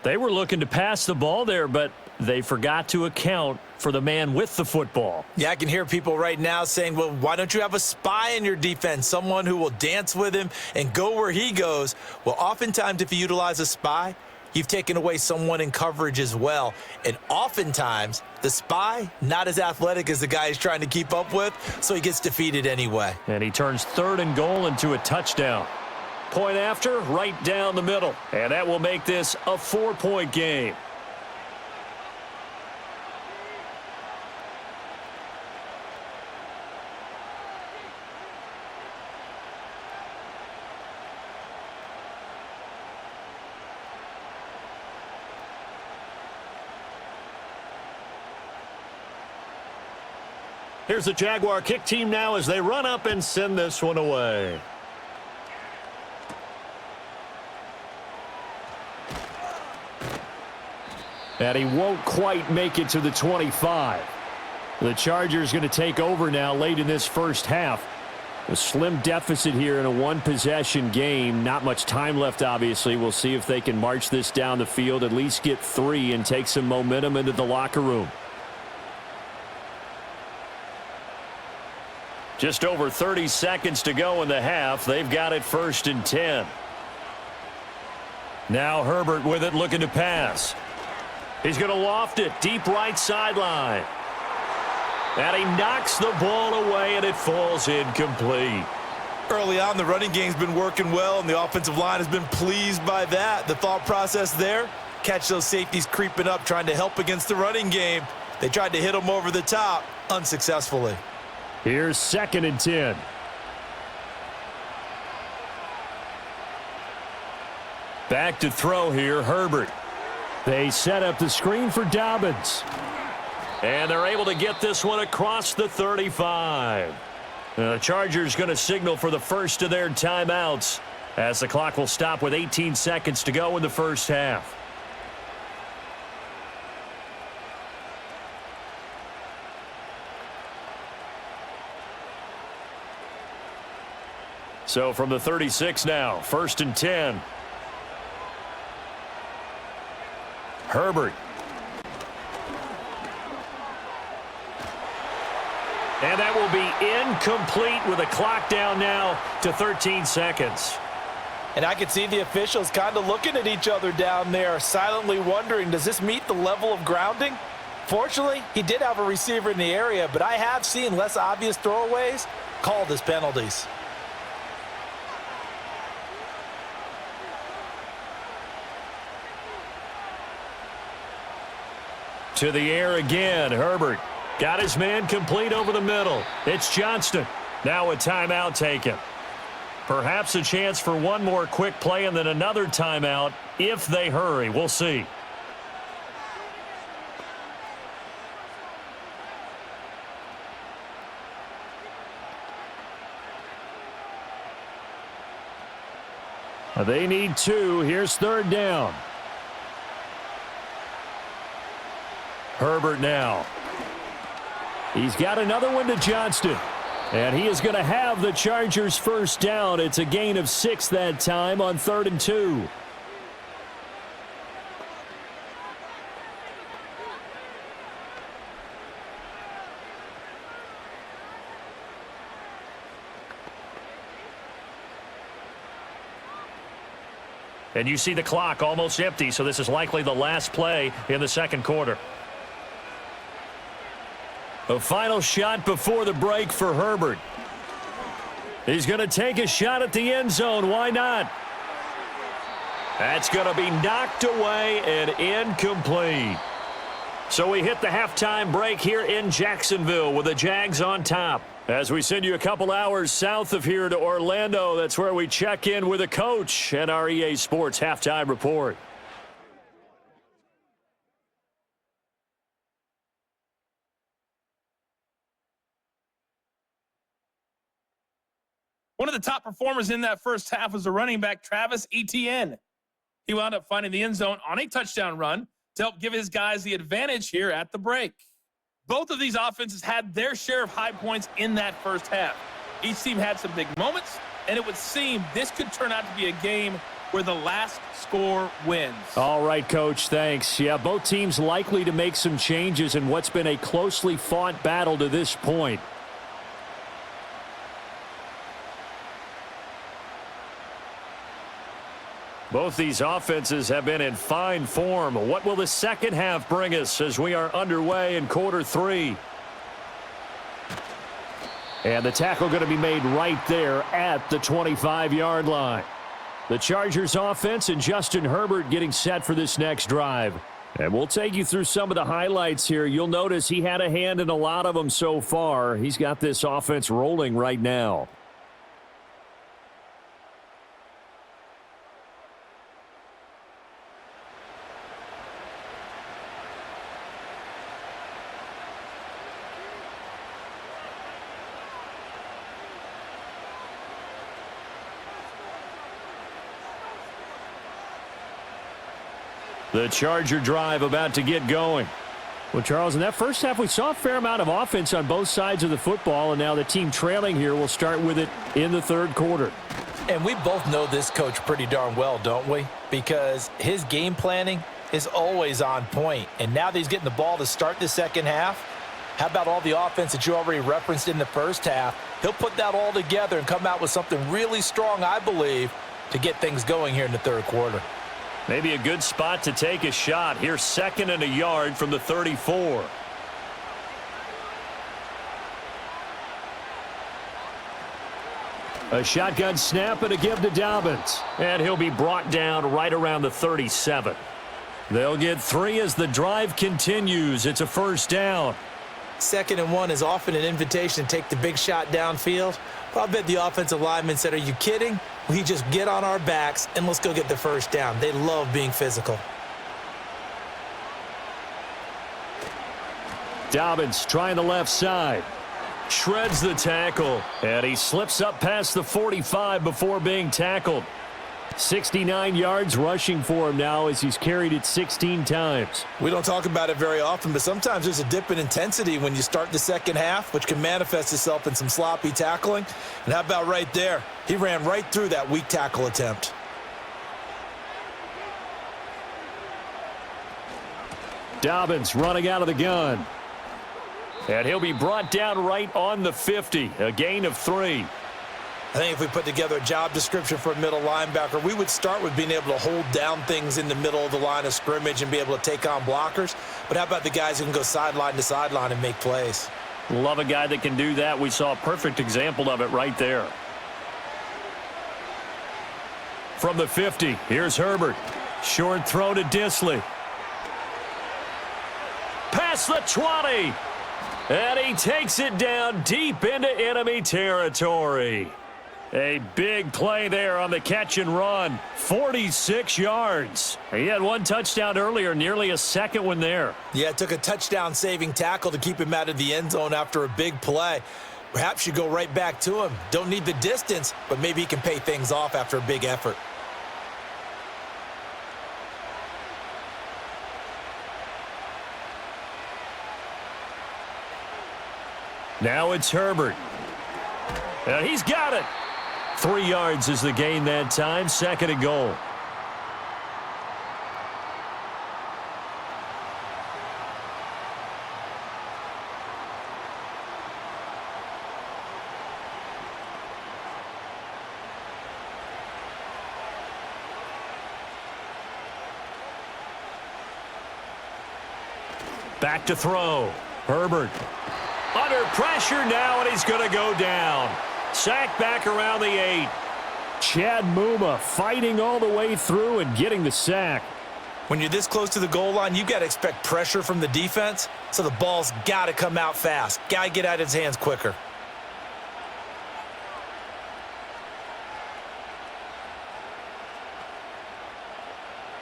They were looking to pass the ball there, but they forgot to account for the man with the football. Yeah, I can hear people right now saying, well, why don't you have a spy in your defense, someone who will dance with him and go where he goes? Well, oftentimes if you utilize a spy, you've taken away someone in coverage as well. And oftentimes, the spy, not as athletic as the guy he's trying to keep up with, so he gets defeated anyway. And he turns 3rd and goal into a touchdown. Point after, right down the middle. And that will make this a 4-point game. Here's the Jaguar kick team now as they run up and send this one away. And he won't quite make it to the 25. The Chargers going to take over now late in this first half. A slim deficit here in a one-possession game. Not much time left, obviously. We'll see if they can march this down the field, at least get 3, and take some momentum into the locker room. Just over 30 seconds to go in the half. They've got it 1st and 10. Now Herbert with it, looking to pass. He's going to loft it deep right sideline. And he knocks the ball away, and it falls incomplete. Early on, the running game's been working well, and the offensive line has been pleased by that. The thought process there, catch those safeties creeping up, trying to help against the running game. They tried to hit them over the top, unsuccessfully. Here's 2nd and 10. Back to throw here, Herbert. They set up the screen for Dobbins. And they're able to get this one across the 35. The Chargers going to signal for the first of their timeouts as the clock will stop with 18 seconds to go in the first half. So from the 36 now, 1st and 10. Herbert. And that will be incomplete with a clock down now to 13 seconds. And I can see the officials kind of looking at each other down there, silently wondering, does this meet the level of grounding? Fortunately, he did have a receiver in the area, but I have seen less obvious throwaways called as penalties. To the air again, Herbert. Got his man complete over the middle. It's Johnston. Now a timeout taken. Perhaps a chance for one more quick play and then another timeout if they hurry. We'll see. They need 2. Here's 3rd down. Herbert now. He's got another one to Johnston. And he is going to have the Chargers first down. It's a gain of 6 that time on 3rd and 2. And you see the clock almost empty, so this is likely the last play in the second quarter. A final shot before the break for Herbert. He's going to take a shot at the end zone. Why not? That's going to be knocked away and incomplete. So we hit the halftime break here in Jacksonville with the Jags on top. As we send you a couple hours south of here to Orlando, that's where we check in with a coach and our EA Sports halftime report. One of the top performers in that first half was the running back, Travis Etienne. He wound up finding the end zone on a touchdown run to help give his guys the advantage here at the break. Both of these offenses had their share of high points in that first half. Each team had some big moments, and it would seem this could turn out to be a game where the last score wins. All right, Coach, thanks. Yeah, both teams likely to make some changes in what's been a closely fought battle to this point. Both these offenses have been in fine form. What will the second half bring us as we are underway in quarter 3? And the tackle going to be made right there at the 25-yard line. The Chargers offense and Justin Herbert getting set for this next drive. And we'll take you through some of the highlights here. You'll notice he had a hand in a lot of them so far. He's got this offense rolling right now. The Charger drive about to get going. Well, Charles, in that first half, we saw a fair amount of offense on both sides of the football, and now the team trailing here will start with it in the third quarter. And we both know this coach pretty darn well, don't we? Because his game planning is always on point. And now that he's getting the ball to start the second half, how about all the offense that you already referenced in the first half? He'll put that all together and come out with something really strong, I believe, to get things going here in the third quarter. Maybe a good spot to take a shot. Here's 2nd and a yard from the 34. A shotgun snap and a give to Dobbins. And he'll be brought down right around the 37. They'll get 3 as the drive continues. It's a first down. 2nd and 1 is often an invitation to take the big shot downfield. But I bet the offensive lineman said, are you kidding? We just get on our backs and let's go get the first down. They love being physical. Dobbins trying the left side. Shreds the tackle. And he slips up past the 45 before being tackled. 69 yards rushing for him now as he's carried it 16 times. We don't talk about it very often, but sometimes there's a dip in intensity when you start the second half, which can manifest itself in some sloppy tackling. And how about right there? He ran right through that weak tackle attempt. Dobbins running out of the gun. And he'll be brought down right on the 50. A gain of 3. I think if we put together a job description for a middle linebacker, we would start with being able to hold down things in the middle of the line of scrimmage and be able to take on blockers. But how about the guys who can go sideline to sideline and make plays? Love a guy that can do that. We saw a perfect example of it right there. From the 50, here's Herbert. Short throw to Disley. Past the 20. And he takes it down deep into enemy territory. A big play there on the catch and run. 46 yards. He had 1 touchdown earlier, nearly a second one there. Yeah, it took a touchdown-saving tackle to keep him out of the end zone after a big play. Perhaps you go right back to him. Don't need the distance, but maybe he can pay things off after a big effort. Now it's Herbert. And he's got it. 3 yards is the gain that time. 2nd and goal. Back to throw. Herbert. Under pressure now, and he's going to go down. Sacked back around the 8. Chad Muma fighting all the way through and getting the sack. When you're this close to the goal line, you got to expect pressure from the defense, so the ball's got to come out fast. Got to get out of his hands quicker.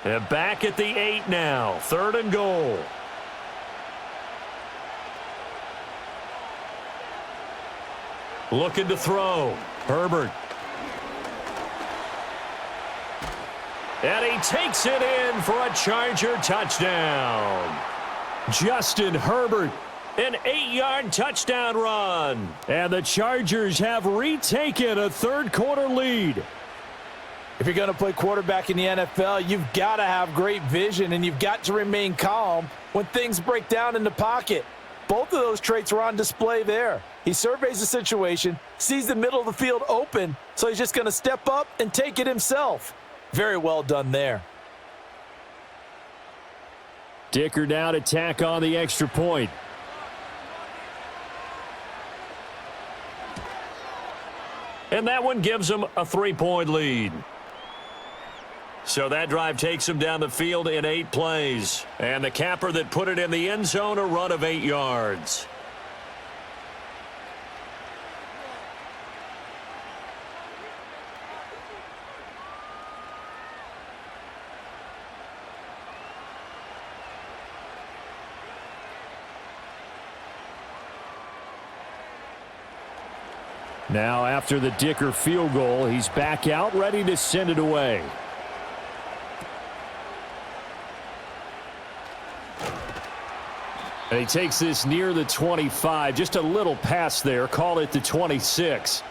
And back at the 8 now. 3rd and goal. Looking to throw. Herbert. And he takes it in for a Charger touchdown. Justin Herbert, an 8-yard touchdown run. And the Chargers have retaken a third-quarter lead. If you're going to play quarterback in the NFL, you've got to have great vision, and you've got to remain calm when things break down in the pocket. Both of those traits are on display there. He surveys the situation, sees the middle of the field open, so he's just going to step up and take it himself. Very well done there. Dicker now to tack on the extra point. And that one gives him a 3-point lead. So that drive takes him down the field in 8 plays. And the capper that put it in the end zone, a run of 8 yards. Now after the Dicker field goal, he's back out ready to send it away. And he takes this near the 25, just a little past there, call it the 26.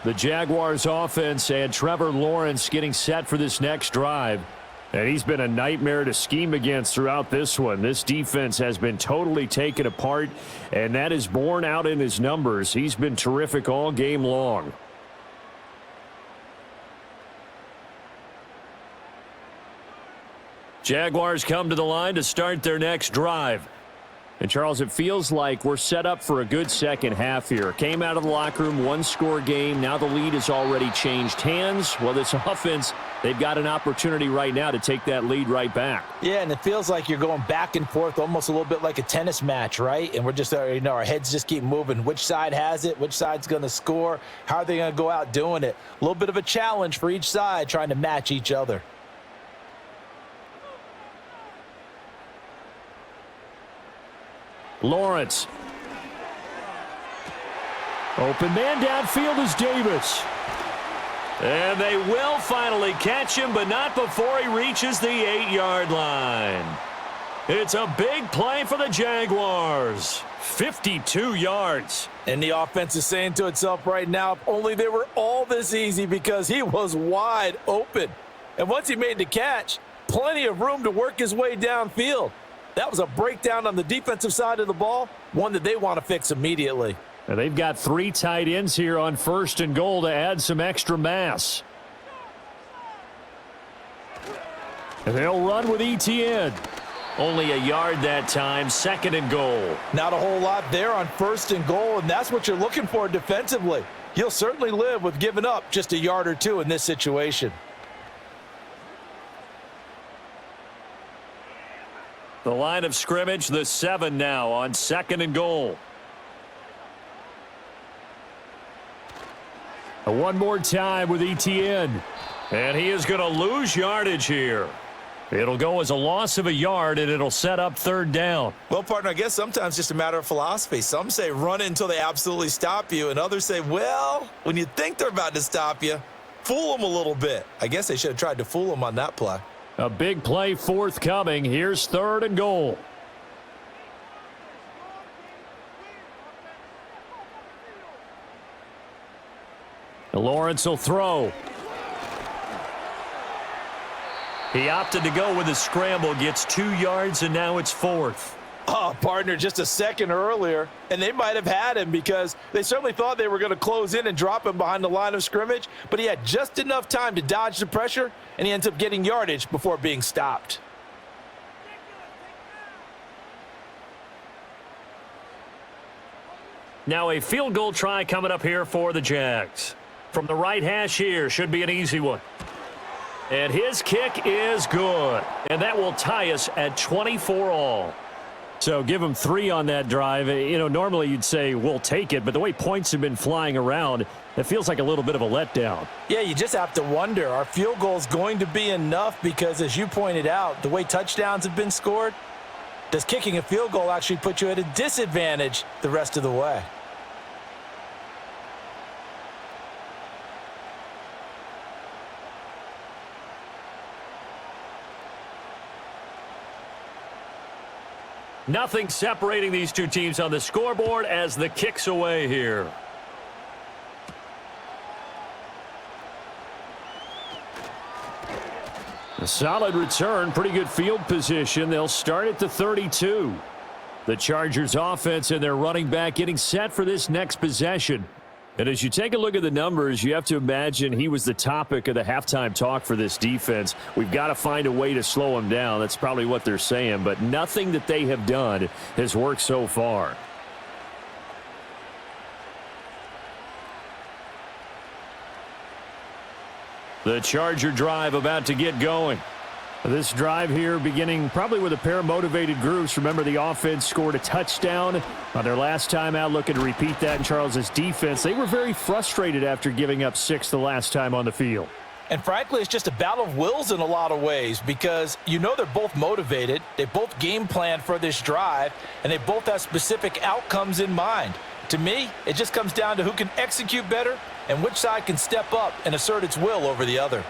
The Jaguars offense and Trevor Lawrence getting set for this next drive. And he's been a nightmare to scheme against throughout this one. This defense has been totally taken apart, and that is borne out in his numbers. He's been terrific all game long. Jaguars come to the line to start their next drive. And, Charles, it feels like we're set up for a good second half here. Came out of the locker room, one-score game. Now the lead has already changed hands. Well, this offense, they've got an opportunity right now to take that lead right back. Yeah, and it feels like you're going back and forth, almost a little bit like a tennis match, right? And we're just, our heads just keep moving. Which side has it? Which side's going to score? How are they going to go out doing it? A little bit of a challenge for each side, trying to match each other. Lawrence. Open man downfield is Davis. And they will finally catch him, but not before he reaches the 8-yard line. It's a big play for the Jaguars. 52 yards. And the offense is saying to itself right now, if only they were all this easy, because he was wide open. And once he made the catch, plenty of room to work his way downfield. That was a breakdown on the defensive side of the ball, one that they want to fix immediately. And they've got 3 tight ends here on 1st and goal to add some extra mass. And they'll run with ETN. Only a yard that time, 2nd and goal. Not a whole lot there on 1st and goal, and that's what you're looking for defensively. You'll certainly live with giving up just a yard or 2 in this situation. The line of scrimmage, the 7 now on 2nd and goal. One more time with ETN. And he is going to lose yardage here. It'll go as a loss of a yard, and it'll set up 3rd down. Well, partner, I guess sometimes just a matter of philosophy. Some say run until they absolutely stop you, and others say, well, when you think they're about to stop you, fool them a little bit. I guess they should have tried to fool them on that play. A big play forthcoming. Here's 3rd and goal. Lawrence will throw. He opted to go with a scramble, gets 2 yards, and now it's 4th. Oh, partner, just a second earlier, and they might have had him because they certainly thought they were going to close in and drop him behind the line of scrimmage, but he had just enough time to dodge the pressure, and he ends up getting yardage before being stopped. Now a field goal try coming up here for the Jags. From the right hash here, should be an easy one. And his kick is good, and that will tie us at 24 all. So give him 3 on that drive. You know, normally you'd say we'll take it, but the way points have been flying around, it feels like a little bit of a letdown. Yeah, you just have to wonder, are field goals going to be enough? Because as you pointed out, the way touchdowns have been scored, does kicking a field goal actually put you at a disadvantage the rest of the way? Nothing separating these two teams on the scoreboard as the kick's away here. A solid return, pretty good field position. They'll start at the 32. The Chargers offense and their running back getting set for this next possession. And as you take a look at the numbers, you have to imagine he was the topic of the halftime talk for this defense. We've got to find a way to slow him down. That's probably what they're saying, but nothing that they have done has worked so far. The Charger drive about to get going. This drive here beginning probably with a pair of motivated groups. Remember, the offense scored a touchdown on their last time out, looking to repeat that in Charles's defense. They were very frustrated after giving up 6 the last time on the field. And frankly, it's just a battle of wills in a lot of ways because you know they're both motivated. They both game plan for this drive, and they both have specific outcomes in mind. To me, it just comes down to who can execute better and which side can step up and assert its will over the other.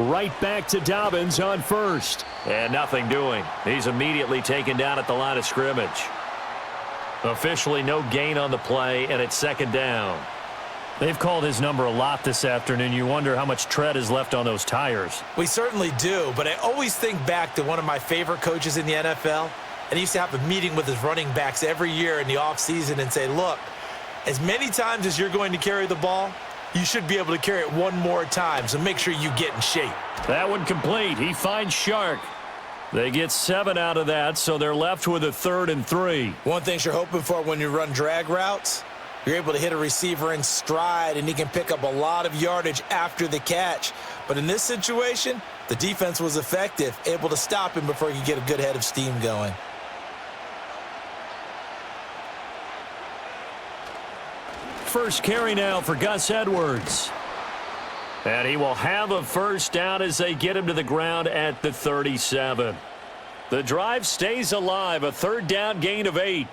Right back to Dobbins on first. And nothing doing. He's immediately taken down at the line of scrimmage. Officially no gain on the play, and it's second down. They've called his number a lot this afternoon. You wonder how much tread is left on those tires. We certainly do, but I always think back to one of my favorite coaches in the NFL, and he used to have a meeting with his running backs every year in the offseason and say, look, as many times as you're going to carry the ball, you should be able to carry it one more time, so make sure you get in shape. That one complete. He finds Shark. They get 7 out of that, so they're left with a 3rd and 3. One thing you're hoping for when you run drag routes, you're able to hit a receiver in stride, and he can pick up a lot of yardage after the catch. But in this situation, the defense was effective, able to stop him before he could get a good head of steam going. First carry now for Gus Edwards. And he will have a first down as they get him to the ground at the 37. The drive stays alive, a 3rd down gain of 8.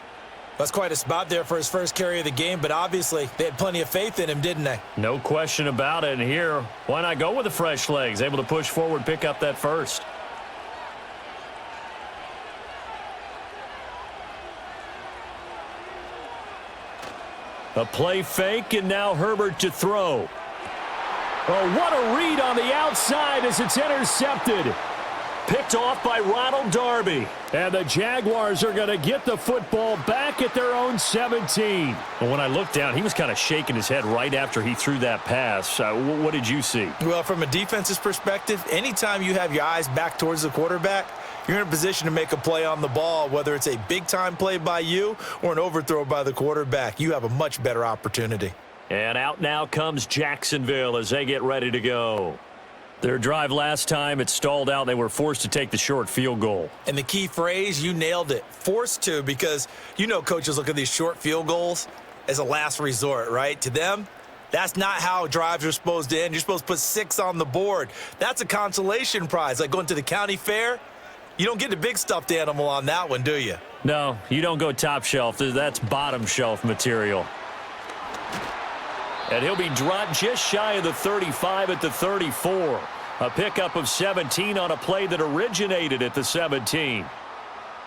That's quite a spot there for his first carry of the game, but obviously they had plenty of faith in him, didn't they? No question about it. And here, why not go with the fresh legs? Able to push forward, pick up that first. A play fake, and now Herbert to throw. Oh, what a read on the outside as it's intercepted. Picked off by Ronald Darby. And the Jaguars are going to get the football back at their own 17. Well, when I looked down, he was kind of shaking his head right after he threw that pass. What did you see? Well, from a defense's perspective, anytime you have your eyes back towards the quarterback, you're in a position to make a play on the ball, whether it's a big-time play by you or an overthrow by the quarterback. You have a much better opportunity. And out now comes Jacksonville as they get ready to go. Their drive last time, it stalled out. They were forced to take the short field goal. And the key phrase, you nailed it, forced to, because you know coaches look at these short field goals as a last resort, right? To them, that's not how drives are supposed to end. You're supposed to put 6 on the board. That's a consolation prize, like going to the county fair. You don't get the big stuffed animal on that one, do you? No, you don't go top shelf. That's bottom shelf material. And he'll be dropped just shy of the 35 at the 34. A pickup of 17 on a play that originated at the 17.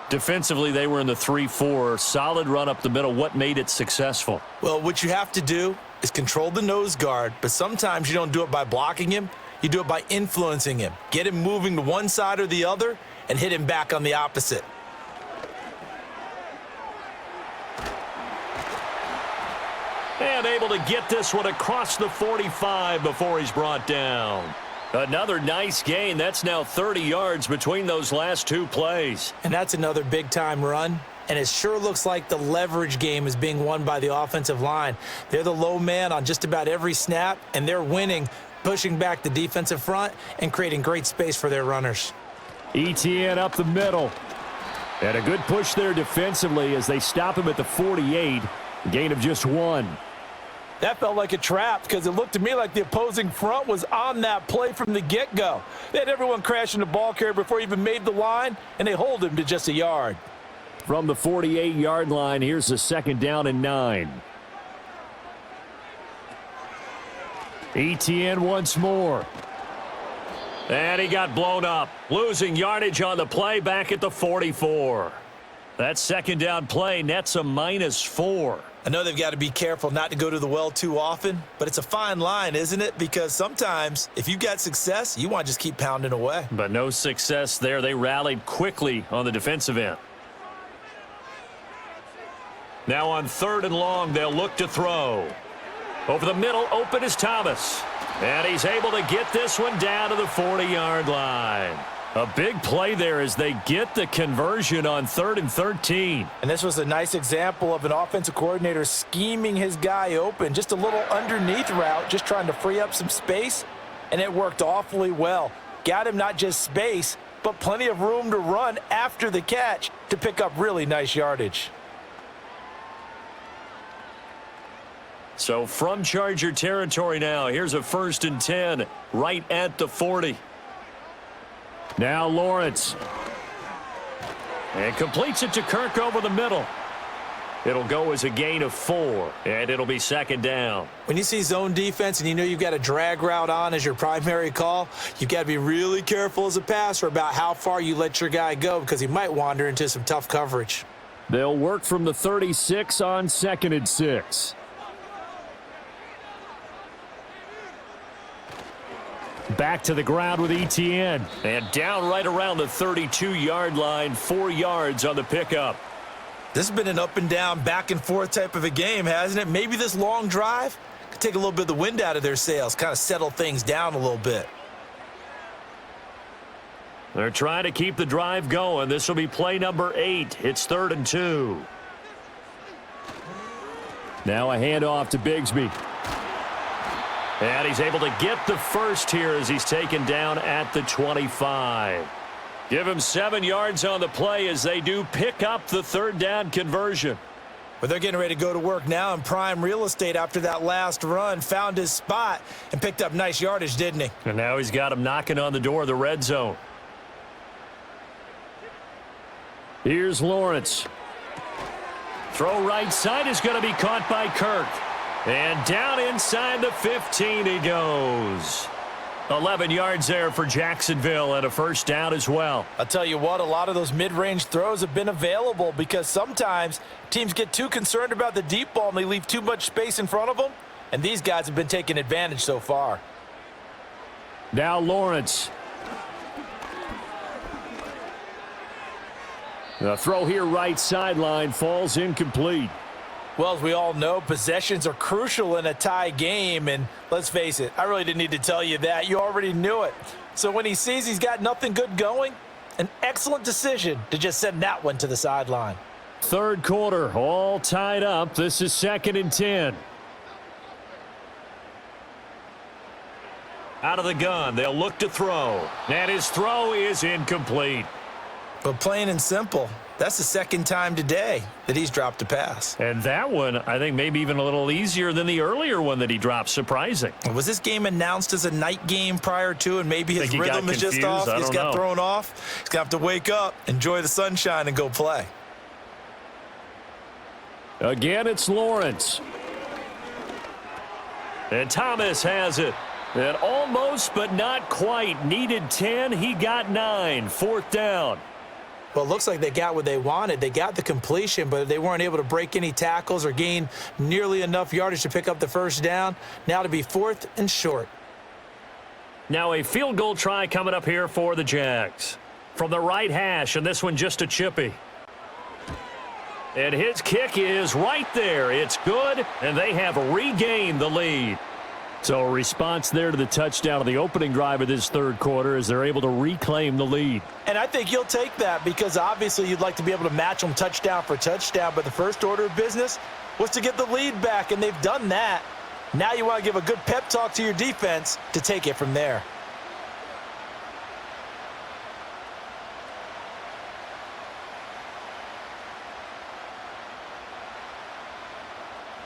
Defensively, they were in the 3-4. Solid run up the middle. What made it successful? Well, what you have to do is control the nose guard, but sometimes you don't do it by blocking him. You do it by influencing him. Get him moving to one side or the other and hit him back on the opposite. And able to get this one across the 45 before he's brought down. Another nice gain. That's now 30 yards between those last 2 plays. And that's another big-time run. And it sure looks like the leverage game is being won by the offensive line. They're the low man on just about every snap, and they're winning, pushing back the defensive front and creating great space for their runners. ETN up the middle. And a good push there defensively as they stop him at the 48. Gain of just 1. That felt like a trap because it looked to me like the opposing front was on that play from the get-go. They had everyone crashing the ball carrier before he even made the line, and they hold him to just a yard. From the 48-yard line, here's a 2nd down and 9. ETN once more. And he got blown up. Losing yardage on the play back at the 44. That 2nd down play nets a -4. I know they've got to be careful not to go to the well too often, but it's a fine line, isn't it? Because sometimes if you've got success, you want to just keep pounding away. But no success there. They rallied quickly on the defensive end. Now on 3rd and long, they'll look to throw. Over the middle, open is Thomas. And he's able to get this one down to the 40-yard line. A big play there as they get the conversion on 3rd and 13. And this was a nice example of an offensive coordinator scheming his guy open. Just a little underneath route, just trying to free up some space, and it worked awfully well. Got him not just space, but plenty of room to run after the catch to pick up really nice yardage. So from Charger territory now, here's a 1st and 10 right at the 40. Now Lawrence. And completes it to Kirk over the middle. It'll go as a gain of 4, and it'll be second down. When you see zone defense and you know you've got a drag route on as your primary call, you've got to be really careful as a passer about how far you let your guy go because he might wander into some tough coverage. They'll work from the 36 on 2nd and 6. Back to the ground with ETN. And down right around the 32-yard line, 4 yards on the pickup. This has been an up and down, back and forth type of a game, hasn't it? Maybe this long drive could take a little bit of the wind out of their sails, kind of settle things down a little bit. They're trying to keep the drive going. This will be play number 8. It's 3rd and 2. Now a handoff to Bigsby. And he's able to get the first here as he's taken down at the 25. Give him 7 yards on the play as they do pick up the 3rd down conversion. But they're getting ready to go to work now in prime real estate after that last run. Found his spot and picked up nice yardage, didn't he? And now he's got him knocking on the door of the red zone. Here's Lawrence. Throw right side is going to be caught by Kirk. And down inside the 15 he goes. 11 yards there for Jacksonville and a first down as well. I'll tell you what, a lot of those mid-range throws have been available because sometimes teams get too concerned about the deep ball and they leave too much space in front of them, and these guys have been taking advantage so far. Now Lawrence. The throw here right sideline falls incomplete. Well, as we all know, possessions are crucial in a tie game, and let's face it, I really didn't need to tell you that. You already knew it. So when he sees he's got nothing good going, an excellent decision to just send that one to the sideline. 3rd quarter, all tied up. This is 2nd and 10. Out of the gun, they'll look to throw. And his throw is incomplete. But plain and simple, that's the 2nd time today that he's dropped a pass. And that one, I think, maybe even a little easier than the earlier one that he dropped. Surprising. Was this game announced as a night game prior to, and maybe his rhythm is just off? He's got thrown off. He's going to have to wake up, enjoy the sunshine, and go play. Again, it's Lawrence. And Thomas has it. And almost, but not quite. Needed 10. He got 9. 4th down. Well, it looks like they got what they wanted. They got the completion, but they weren't able to break any tackles or gain nearly enough yardage to pick up the first down. Now to be 4th and short. Now a field goal try coming up here for the Jags. From the right hash, and this one just a chippy. And his kick is right there. It's good, and they have regained the lead. So a response there to the touchdown of the opening drive of this 3rd quarter as they're able to reclaim the lead. And I think you'll take that because obviously you'd like to be able to match them touchdown for touchdown, but the first order of business was to get the lead back, and they've done that. Now you want to give a good pep talk to your defense to take it from there.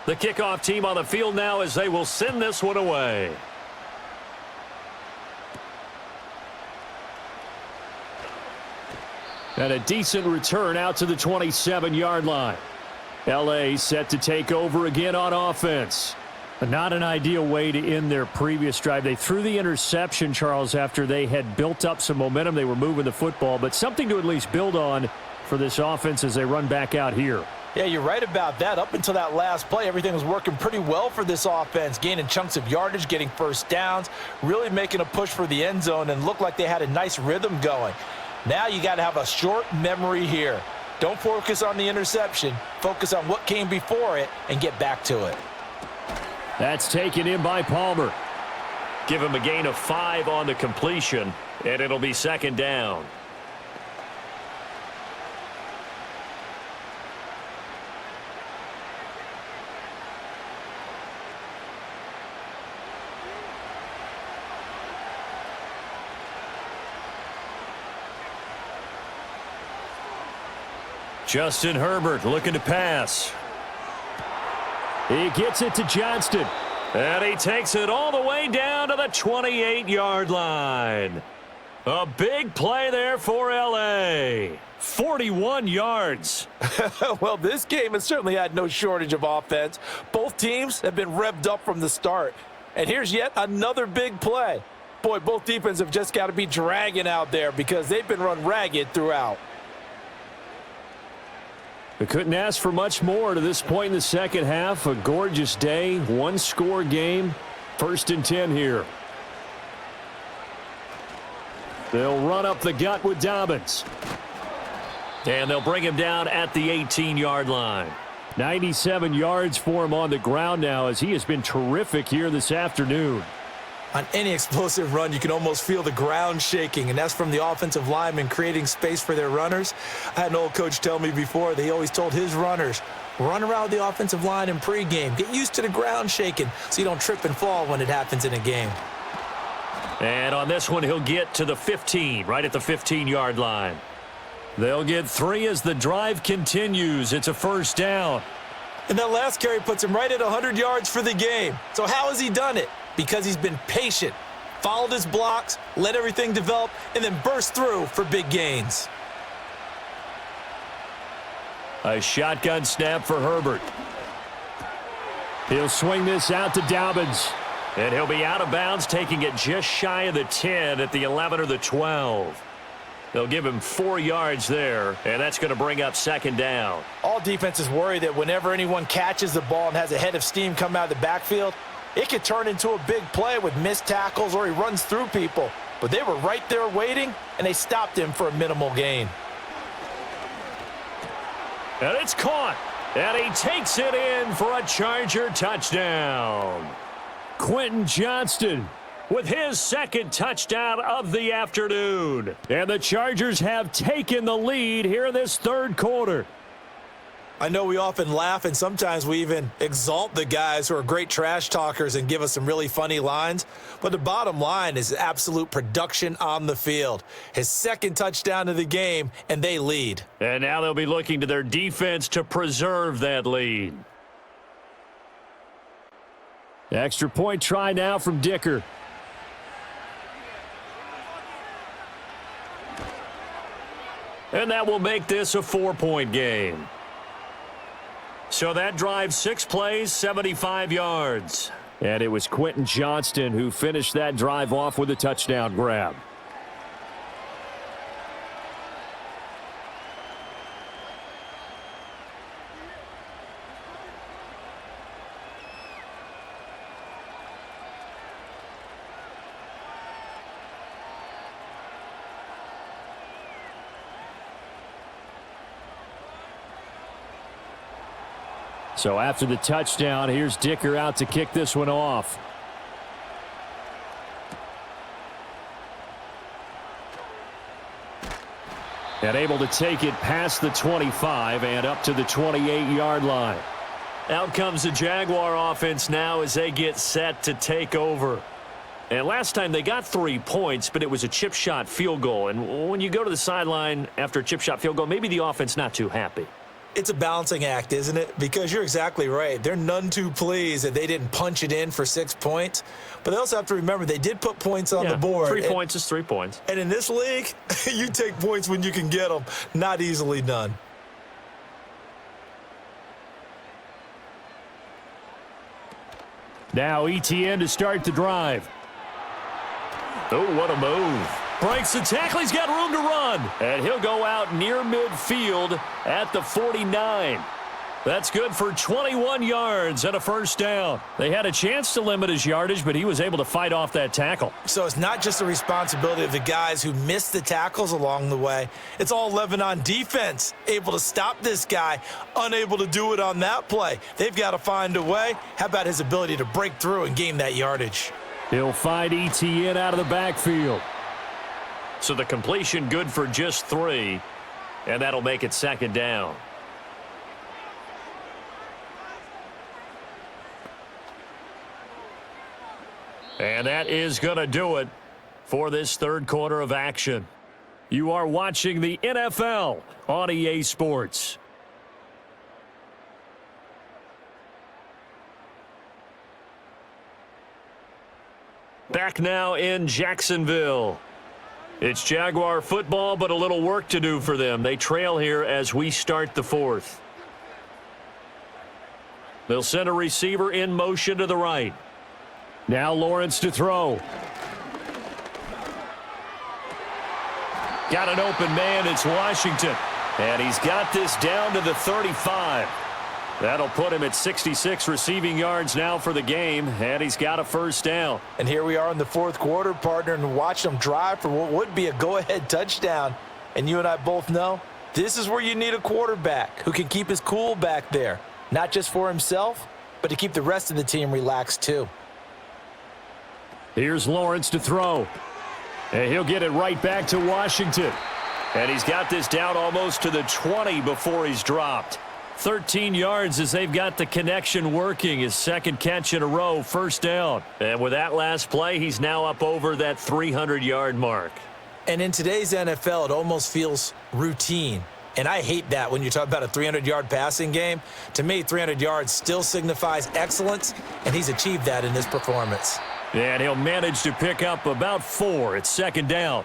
The kickoff team on the field now as they will send this one away. And a decent return out to the 27-yard line. L.A. set to take over again on offense. Not an ideal way to end their previous drive. They threw the interception, Charles, after they had built up some momentum. They were moving the football, but something to at least build on for this offense as they run back out here. Yeah, you're right about that. Up until that last play, everything was working pretty well for this offense, gaining chunks of yardage, getting first downs, really making a push for the end zone, and looked like they had a nice rhythm going. Now you got to have a short memory here. Don't focus on the interception. Focus on what came before it and get back to it. That's taken in by Palmer. Give him a gain of 5 on the completion, and it'll be 2nd down. Justin Herbert looking to pass. He gets it to Johnston. And he takes it all the way down to the 28-yard line. A big play there for L.A. 41 yards. Well, this game has certainly had no shortage of offense. Both teams have been revved up from the start. And here's yet another big play. Boy, both defenses have just got to be dragging out there because they've been run ragged throughout. We couldn't ask for much more to this point in the second half. A gorgeous day, one-score game. 1st and 10 here. They'll run up the gut with Dobbins. And they'll bring him down at the 18-yard line. 97 yards for him on the ground now as he has been terrific here this afternoon. On any explosive run, you can almost feel the ground shaking, and that's from the offensive linemen creating space for their runners. I had an old coach tell me before that he always told his runners, run around the offensive line in pregame. Get used to the ground shaking so you don't trip and fall when it happens in a game. And on this one, he'll get to the 15, right at the 15-yard line. They'll get 3 as the drive continues. It's a 1st down. And that last carry puts him right at 100 yards for the game. So how has he done it? Because he's been patient, followed his blocks, let everything develop, and then burst through for big gains. A shotgun snap for Herbert. He'll swing this out to Dobbins. And he'll be out of bounds, taking it just shy of the 10 at the 11 or the 12. They'll give him 4 yards there, and that's going to bring up 2nd down. All defenses worry that whenever anyone catches the ball and has a head of steam come out of the backfield, it could turn into a big play with missed tackles or he runs through people. But they were right there waiting, and they stopped him for a minimal gain. And it's caught, and he takes it in for a Charger touchdown. Quentin Johnston with his 2nd touchdown of the afternoon. And the Chargers have taken the lead here in this 3rd quarter. I know we often laugh, and sometimes we even exalt the guys who are great trash talkers and give us some really funny lines. But the bottom line is absolute production on the field. His 2nd touchdown of the game, and they lead. And now they'll be looking to their defense to preserve that lead. Extra point try now from Dicker. And that will make this a 4-point game. So that drive, 6 plays, 75 yards. And it was Quentin Johnston who finished that drive off with a touchdown grab. So after the touchdown, here's Dicker out to kick this one off. And able to take it past the 25 and up to the 28-yard line. Out comes the Jaguar offense now as they get set to take over. And last time they got 3 points, but it was a chip shot field goal. And when you go to the sideline after a chip shot field goal, maybe the offense not too happy. It's a balancing act, isn't it? Because you're exactly right. They're none too pleased that they didn't punch it in for 6 points. But they also have to remember they did put points on the board. 3 points is 3 points. And in this league, you take points when you can get them. Not easily done. Now ETN to start the drive. Oh, what a move. Breaks the tackle. He's got room to run. And he'll go out near midfield at the 49. That's good for 21 yards and a 1st down. They had a chance to limit his yardage, but he was able to fight off that tackle. So it's not just the responsibility of the guys who missed the tackles along the way. It's all Lebanon defense, able to stop this guy, unable to do it on that play. They've got to find a way. How about his ability to break through and gain that yardage? He'll find ETN out of the backfield. So the completion good for just 3, and that'll make it 2nd down. And that is going to do it for this 3rd quarter of action. You are watching the NFL on EA Sports. Back now in Jacksonville. It's Jaguar football, but a little work to do for them. They trail here as we start the fourth. They'll send a receiver in motion to the right. Now Lawrence to throw. Got an open man. It's Washington. And he's got this down to the 35. That'll put him at 66 receiving yards now for the game, and he's got a first down. And here we are in the fourth quarter, partner, and watch them drive for what would be a go-ahead touchdown. And you and I both know this is where you need a quarterback who can keep his cool back there, not just for himself, but to keep the rest of the team relaxed too. Here's Lawrence to throw. And he'll get it right back to Washington. And he's got this down almost to the 20 before he's dropped. 13 yards as they've got the connection working. His second catch in a row, first down. And with that last play, he's now up over that 300-yard mark. And in today's NFL, it almost feels routine. And I hate that when you talk about a 300-yard passing game. To me, 300 yards still signifies excellence, and he's achieved that in this performance. And he'll manage to pick up about 4. It's second down.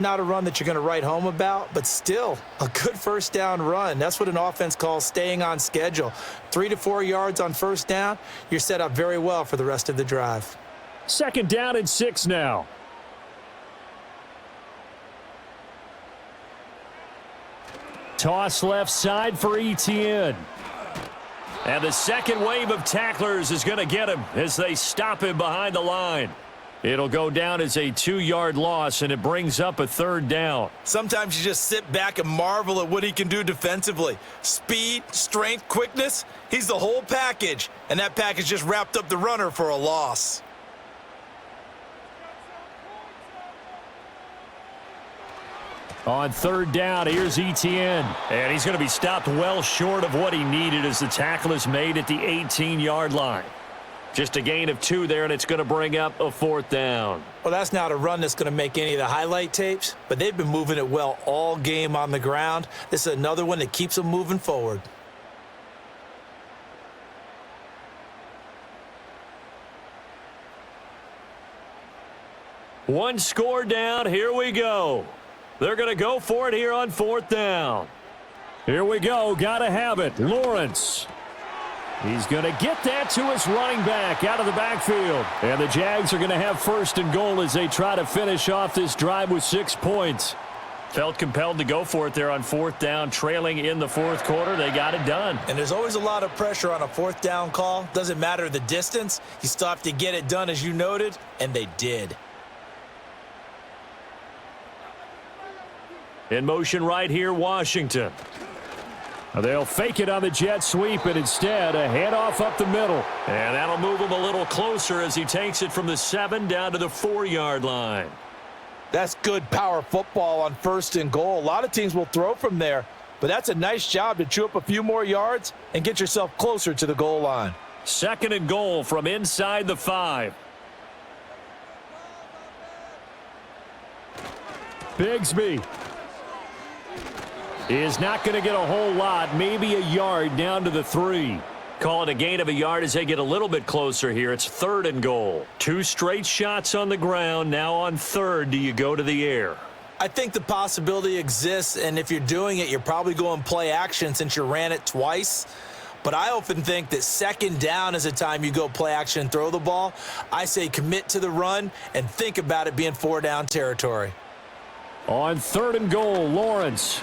Not a run that you're going to write home about, but still a good first down run. That's what an offense calls staying on schedule. 3 to 4 yards on first down, you're set up very well for the rest of the drive. Second down and 6 now. Toss left side for Etienne. And the second wave of tacklers is going to get him as they stop him behind the line. It'll go down as a 2-yard loss, and it brings up a third down. Sometimes you just sit back and marvel at what he can do defensively. Speed, strength, quickness, he's the whole package. And that package just wrapped up the runner for a loss. On third down, here's Etienne. And he's going to be stopped well short of what he needed as the tackle is made at the 18-yard line. Just a gain of 2 there, and it's going to bring up a fourth down. Well, that's not a run that's going to make any of the highlight tapes, but they've been moving it well all game on the ground. This is another one that keeps them moving forward. One score down. Here we go. They're going to go for it here on fourth down. Here we go. Got to have it. Lawrence. He's going to get that to his running back out of the backfield. And the Jags are going to have first and goal as they try to finish off this drive with 6 points. Felt compelled to go for it there on fourth down, trailing in the fourth quarter. They got it done. And there's always a lot of pressure on a fourth down call. Doesn't matter the distance. You still have to get it done, as you noted, and they did. In motion right here, Washington. They'll fake it on the jet sweep, and instead a handoff up the middle. And that'll move him a little closer as he takes it from the 7 down to the 4-yard line. That's good power football on first and goal. A lot of teams will throw from there, but that's a nice job to chew up a few more yards and get yourself closer to the goal line. Second and goal from inside the 5. Bigsby is not going to get a whole lot, maybe a yard down to the 3. Call it a gain of a yard as they get a little bit closer here. It's third and goal. 2 straight shots on the ground. Now on third, do you go to the air? I think the possibility exists, and if you're doing it, you're probably going play action since you ran it twice. But I often think that second down is a time you go play action and throw the ball. I say commit to the run and think about it being 4-down territory. On third and goal, Lawrence.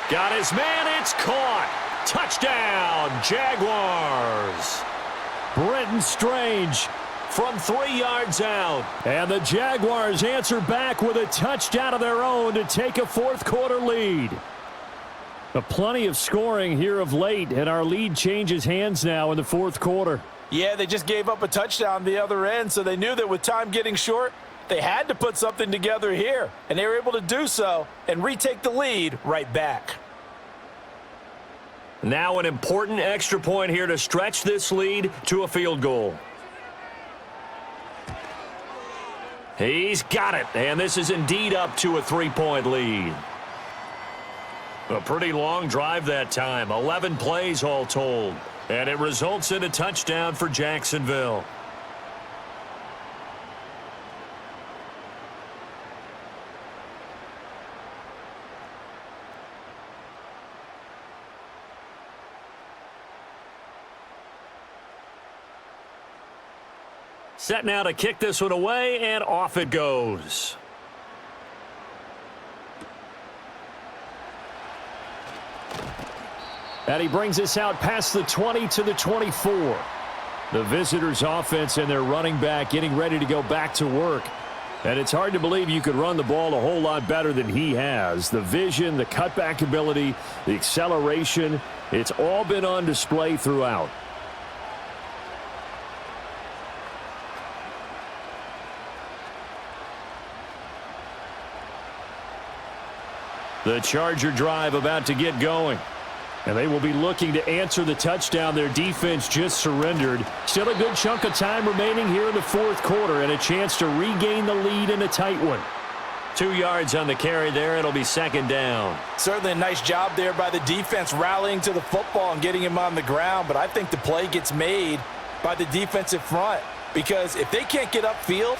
Got his man, it's caught. Touchdown, Jaguars. Brenton Strange from 3 yards out. And the Jaguars answer back with a touchdown of their own to take a fourth quarter lead. Plenty of scoring here of late, and our lead changes hands now in the fourth quarter. Yeah, they just gave up a touchdown the other end, so they knew that with time getting short, they had to put something together here, and they were able to do so and retake the lead right back. Now an important extra point here to stretch this lead to a field goal. He's got it, and this is indeed up to a 3-point lead. A pretty long drive that time, 11 plays all told, and it results in a touchdown for Jacksonville. Set now to kick this one away, and off it goes. And he brings us out past the 20 to the 24. The visitors' offense and their running back getting ready to go back to work. And it's hard to believe you could run the ball a whole lot better than he has. The vision, the cutback ability, the acceleration, it's all been on display throughout. The Charger drive about to get going. And they will be looking to answer the touchdown their defense just surrendered. Still a good chunk of time remaining here in the fourth quarter and a chance to regain the lead in a tight one. 2 yards on the carry there. It'll be second down. Certainly a nice job there by the defense rallying to the football and getting him on the ground. But I think the play gets made by the defensive front because if they can't get upfield,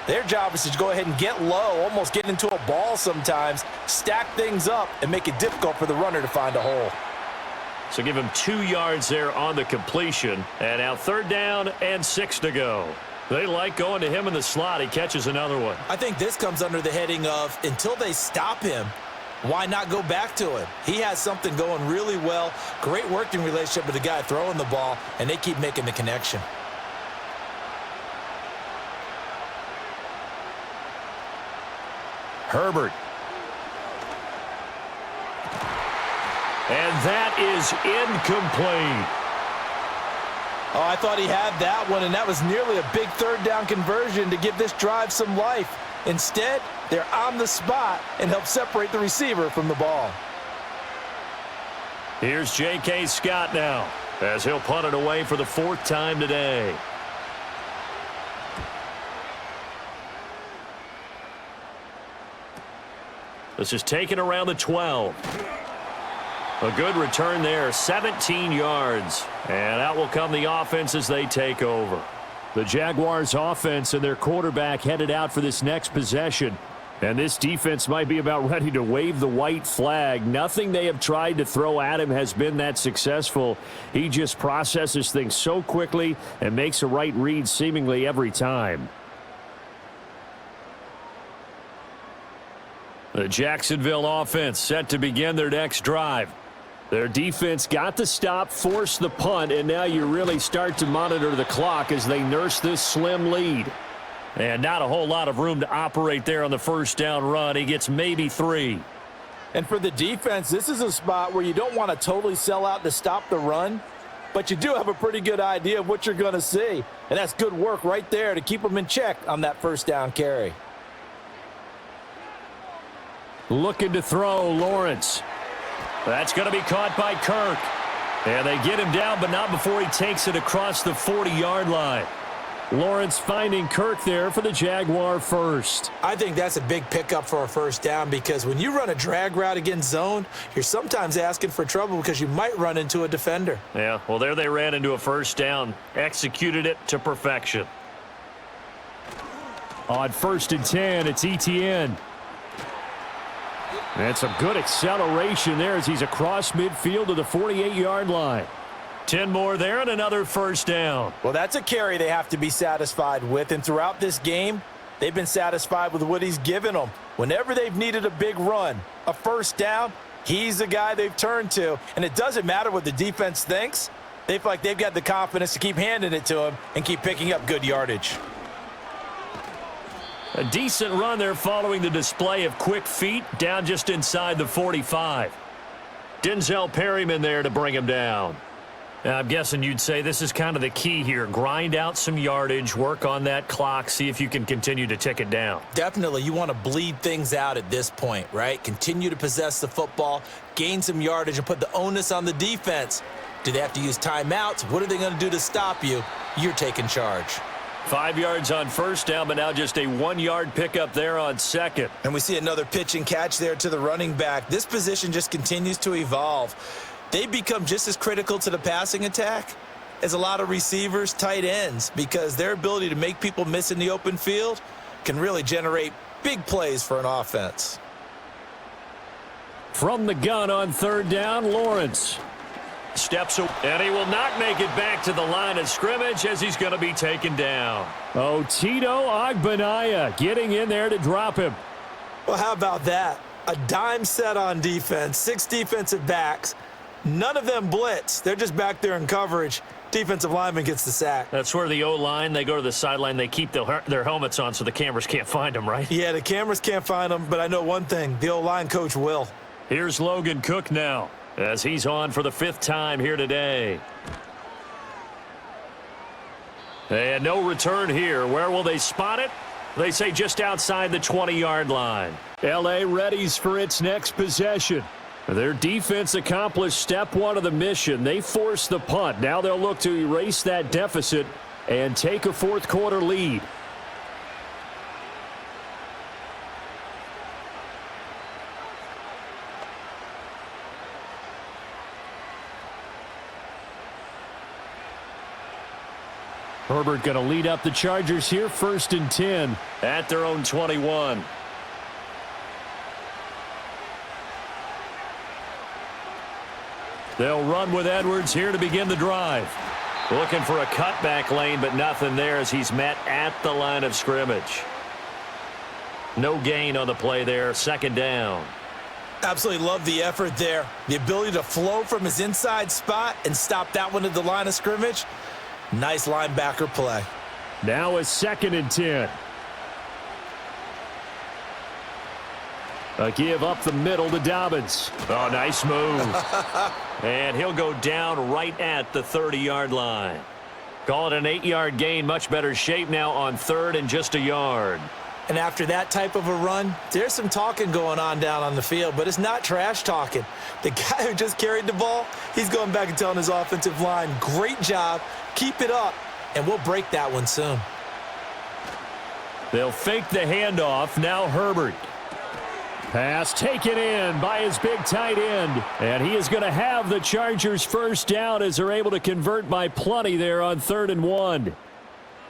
their job is to go ahead and get low, almost get into a ball sometimes, stack things up, and make it difficult for the runner to find a hole. So give him 2 yards there on the completion. And now third down and 6 to go. They like going to him in the slot. He catches another one. I think this comes under the heading of until they stop him, why not go back to him? He has something going really well. Great working relationship with the guy throwing the ball, and they keep making the connection. Herbert. And that is incomplete. Oh, I thought he had that one, and that was nearly a big third down conversion to give this drive some life. Instead, they're on the spot and help separate the receiver from the ball. Here's J.K. Scott now as he'll punt it away for the 4th time today. This is taken around the 12. A good return there, 17 yards. And out will come the offense as they take over. The Jaguars offense and their quarterback headed out for this next possession. And this defense might be about ready to wave the white flag. Nothing they have tried to throw at him has been that successful. He just processes things so quickly and makes a right read seemingly every time. The Jacksonville offense set to begin their next drive. Their defense got the stop, forced the punt, and now you really start to monitor the clock as they nurse this slim lead. And not a whole lot of room to operate there on the first down run. He gets maybe 3. And for the defense, this is a spot where you don't want to totally sell out to stop the run, but you do have a pretty good idea of what you're going to see. And that's good work right there to keep them in check on that first down carry. Looking to throw, Lawrence. That's going to be caught by Kirk. And they get him down, but not before he takes it across the 40-yard line. Lawrence finding Kirk there for the Jaguar first. I think that's a big pickup for a first down because when you run a drag route against zone, you're sometimes asking for trouble because you might run into a defender. Yeah, well, there they ran into a first down. Executed it to perfection. On 1st and 10, it's Etienne. And some good acceleration there as he's across midfield to the 48-yard line. 10 more there and another first down. Well, that's a carry they have to be satisfied with. And throughout this game, they've been satisfied with what he's given them. Whenever they've needed a big run, a first down, he's the guy they've turned to. And it doesn't matter what the defense thinks. They feel like they've got the confidence to keep handing it to him and keep picking up good yardage. A decent run there following the display of quick feet down just inside the 45. Denzel Perryman there to bring him down. Now, I'm guessing you'd say this is kind of the key here. Grind out some yardage, work on that clock, see if you can continue to tick it down. Definitely, you want to bleed things out at this point, right? Continue to possess the football, gain some yardage, and put the onus on the defense. Do they have to use timeouts? What are they going to do to stop you? You're taking charge. 5 yards on first down, but now just a 1-yard pickup there on second. And we see another pitch and catch there to the running back. This position just continues to evolve. They become just as critical to the passing attack as a lot of receivers, tight ends, because their ability to make people miss in the open field can really generate big plays for an offense. From the gun on third down, Lawrence. Steps away, and he will not make it back to the line of scrimmage as he's going to be taken down. Oh, Tito Agbanaya getting in there to drop him. Well, how about that? A dime set on defense, 6 defensive backs. None of them blitz. They're just back there in coverage. Defensive lineman gets the sack. That's where the O-line, they go to the sideline, they keep their helmets on so the cameras can't find them, right? Yeah, the cameras can't find them, but I know one thing. The O-line coach will. Here's Logan Cook now as he's on for the 5th time here today. And no return here. Where will they spot it? They say just outside the 20-yard line. L.A. readies for its next possession. Their defense accomplished step 1 of the mission. They forced the punt. Now they'll look to erase that deficit and take a 4th quarter lead. Herbert going to lead up the Chargers here, 1st and 10 at their own 21. They'll run with Edwards here to begin the drive. Looking for a cutback lane, but nothing there as he's met at the line of scrimmage. No gain on the play there, 2nd down. Absolutely love the effort there. The ability to flow from his inside spot and stop that one at the line of scrimmage. Nice linebacker play. Now a 2nd and 10. A give up the middle to Dobbins. Oh, nice move. And he'll go down right at the 30-yard line. Call it an 8-yard gain. Much better shape now on 3rd and just a yard. And after that type of a run, there's some talking going on down on the field, but it's not trash talking. The guy who just carried the ball, he's going back and telling his offensive line, great job, keep it up, and we'll break that one soon. They'll fake the handoff. Now Herbert. Pass taken in by his big tight end. And he is going to have the Chargers 1st down as they're able to convert by plenty there on 3rd and 1.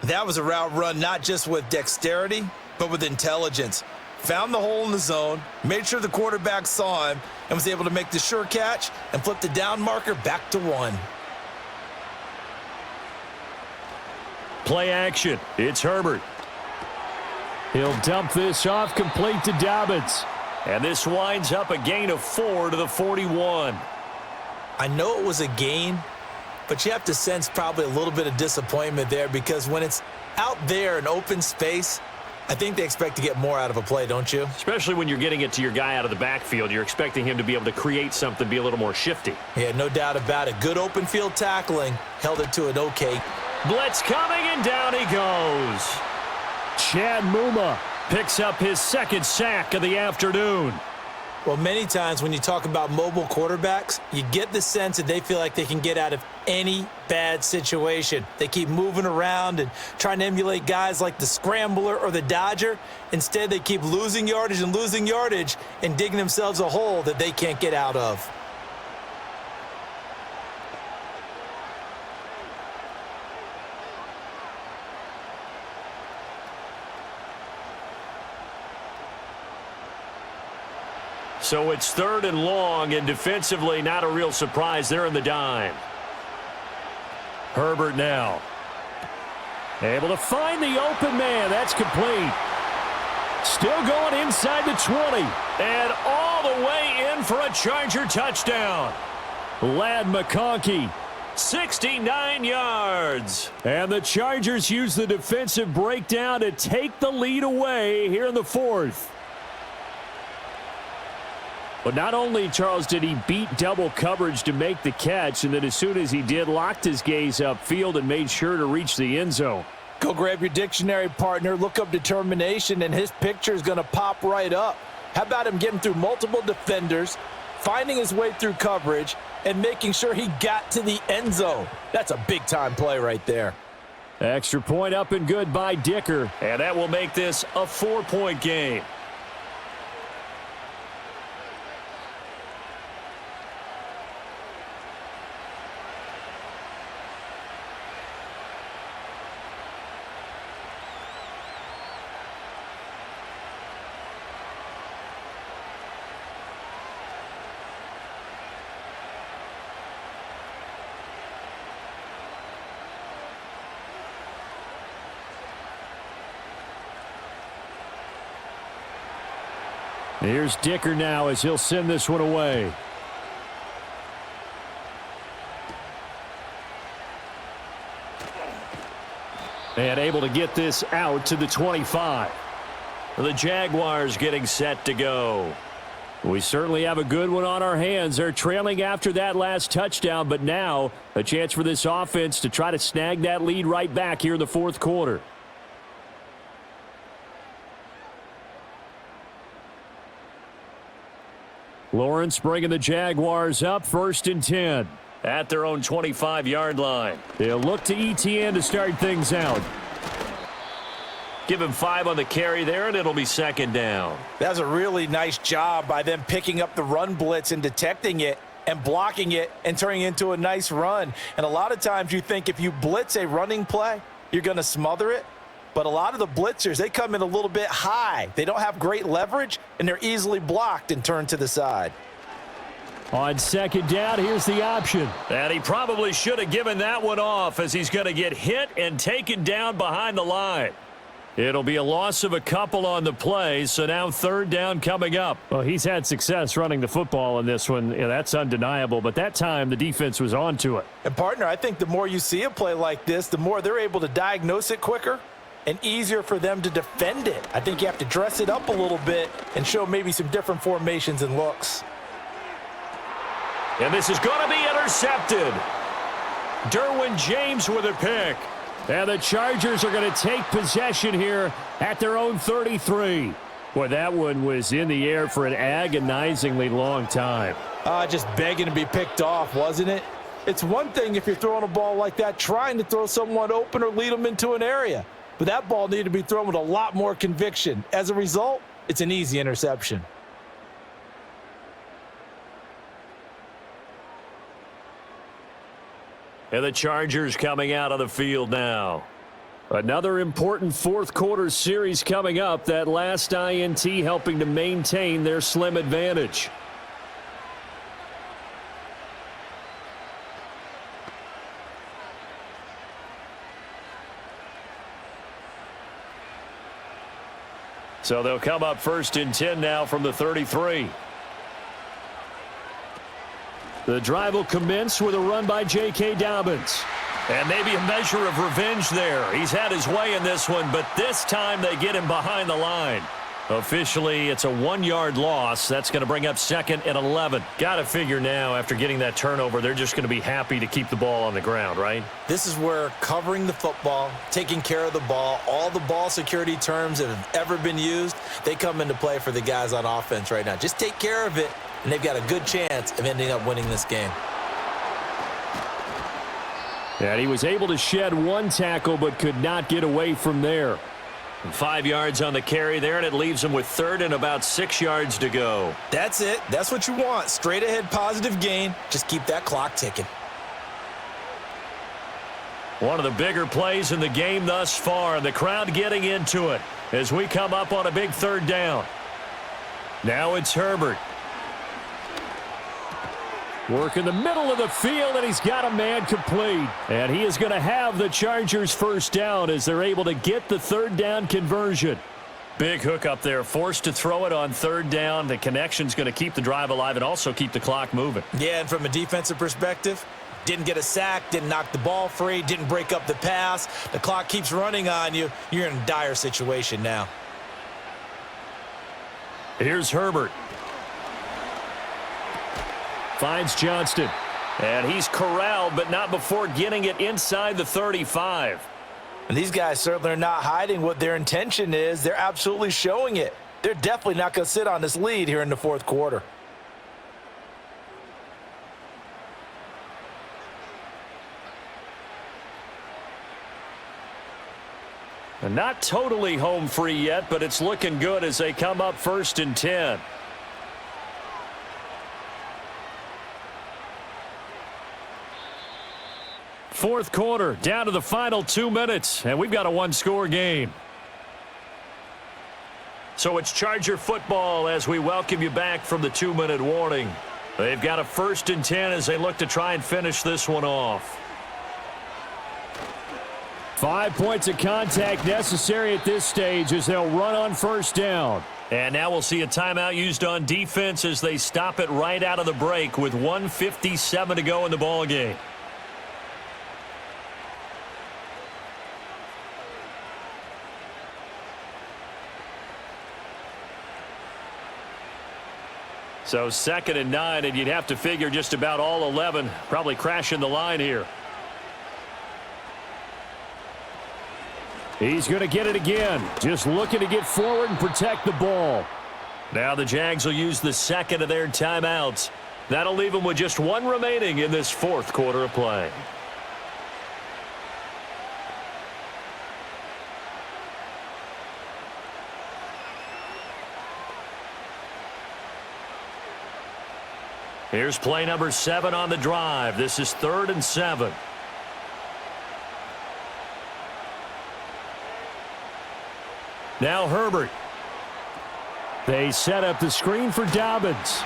That was a route run not just with dexterity, but with intelligence. Found the hole in the zone, made sure the quarterback saw him, and was able to make the sure catch and flip the down marker back to 1. Play action. It's Herbert. He'll dump this off complete to Dobbins. And this winds up a gain of 4 to the 41. I know it was a gain, but you have to sense probably a little bit of disappointment there because when it's out there in open space, I think they expect to get more out of a play, don't you? Especially when you're getting it to your guy out of the backfield. You're expecting him to be able to create something, be a little more shifty. Yeah, no doubt about it. Good open field tackling. Held it to an okay. Blitz coming, and down he goes. Chad Muma picks up his 2nd sack of the afternoon. Well, many times when you talk about mobile quarterbacks, you get the sense that they feel like they can get out of any bad situation. They keep moving around and trying to emulate guys like the Scrambler or the Dodger. Instead, they keep losing yardage and digging themselves a hole that they can't get out of. So it's 3rd and long, and defensively not a real surprise. They're in the dime. Herbert now. Able to find the open man. That's complete. Still going inside the 20. And all the way in for a Charger touchdown. Ladd McConkey, 69 yards. And the Chargers use the defensive breakdown to take the lead away here in the 4th. But not only, Charles, did he beat double coverage to make the catch, and then as soon as he did, locked his gaze upfield and made sure to reach the end zone. Go grab your dictionary, partner, look up determination, and his picture is going to pop right up. How about him getting through multiple defenders, finding his way through coverage, and making sure he got to the end zone? That's a big-time play right there. Extra point up and good by Dicker, and that will make this a 4-point game. Here's Dicker now as he'll send this one away. And able to get this out to the 25. The Jaguars getting set to go. We certainly have a good one on our hands. They're trailing after that last touchdown, but now a chance for this offense to try to snag that lead right back here in the fourth quarter. Lawrence bringing the Jaguars up, 1st and 10. At their own 25-yard line. They'll look to ETN to start things out. Give him 5 on the carry there, and it'll be 2nd down. That's a really nice job by them picking up the run blitz and detecting it and blocking it and turning it into a nice run. And a lot of times you think if you blitz a running play, you're going to smother it. But a lot of the blitzers, they come in a little bit high. They don't have great leverage, and they're easily blocked and turned to the side. On 2nd down, here's the option. And he probably should have given that one off as he's going to get hit and taken down behind the line. It'll be a loss of a couple on the play, so now 3rd down coming up. Well, he's had success running the football in this one. Yeah, that's undeniable, but that time the defense was on to it. And, partner, I think the more you see a play like this, the more they're able to diagnose it quicker and easier for them to defend it. I think you have to dress it up a little bit and show maybe some different formations and looks. And this is going to be intercepted. Derwin James with a pick. And the Chargers are going to take possession here at their own 33. Boy, that one was in the air for an agonizingly long time. Just begging to be picked off, wasn't it? It's one thing if you're throwing a ball like that, trying to throw someone open or lead them into an area. But that ball needed to be thrown with a lot more conviction. As a result, it's an easy interception. And the Chargers coming out of the field now. Another important fourth quarter series coming up. That last INT helping to maintain their slim advantage. So they'll come up 1st and 10 now from the 33. The drive will commence with a run by J.K. Dobbins. And maybe a measure of revenge there. He's had his way in this one, but this time they get him behind the line. Officially, it's a 1-yard loss. That's going to bring up 2nd and 11. Got to figure now, after getting that turnover, they're just going to be happy to keep the ball on the ground, right? This is where covering the football, taking care of the ball, all the ball security terms that have ever been used, they come into play for the guys on offense right now. Just take care of it, and they've got a good chance of ending up winning this game. And he was able to shed 1 tackle but could not get away from there. 5 yards on the carry there, and it leaves him with 3rd and about 6 yards to go. That's it. That's what you want. Straight ahead positive gain. Just keep that clock ticking. One of the bigger plays in the game thus far, and the crowd getting into it as we come up on a big 3rd down. Now it's Herbert. Work in the middle of the field, and he's got a man complete. And he is going to have the Chargers 1st down as they're able to get the 3rd down conversion. Big hook up there, forced to throw it on 3rd down. The connection's going to keep the drive alive and also keep the clock moving. Yeah, and from a defensive perspective, didn't get a sack, didn't knock the ball free, didn't break up the pass. The clock keeps running on you. You're in a dire situation now. Here's Herbert. Finds Johnston. And he's corralled, but not before getting it inside the 35. And these guys certainly are not hiding what their intention is. They're absolutely showing it. They're definitely not going to sit on this lead here in the fourth quarter. And not totally home free yet, but it's looking good as they come up 1st and 10. Fourth quarter, down to the final 2 minutes, and we've got a 1-score game. So it's Charger football as we welcome you back from the 2-minute warning. They've got a 1st and 10 as they look to try and finish this one off. 5 points of contact necessary at this stage as they'll run on 1st down. And now we'll see a timeout used on defense as they stop it right out of the break with 1:57 to go in the ball game. So 2nd and 9, and you'd have to figure just about all 11 probably crashing the line here. He's going to get it again. Just looking to get forward and protect the ball. Now the Jags will use the 2nd of their timeouts. That'll leave them with just 1 remaining in this 4th quarter of play. Here's play number 7 on the drive. This is 3rd and 7. Now Herbert. They set up the screen for Dobbins.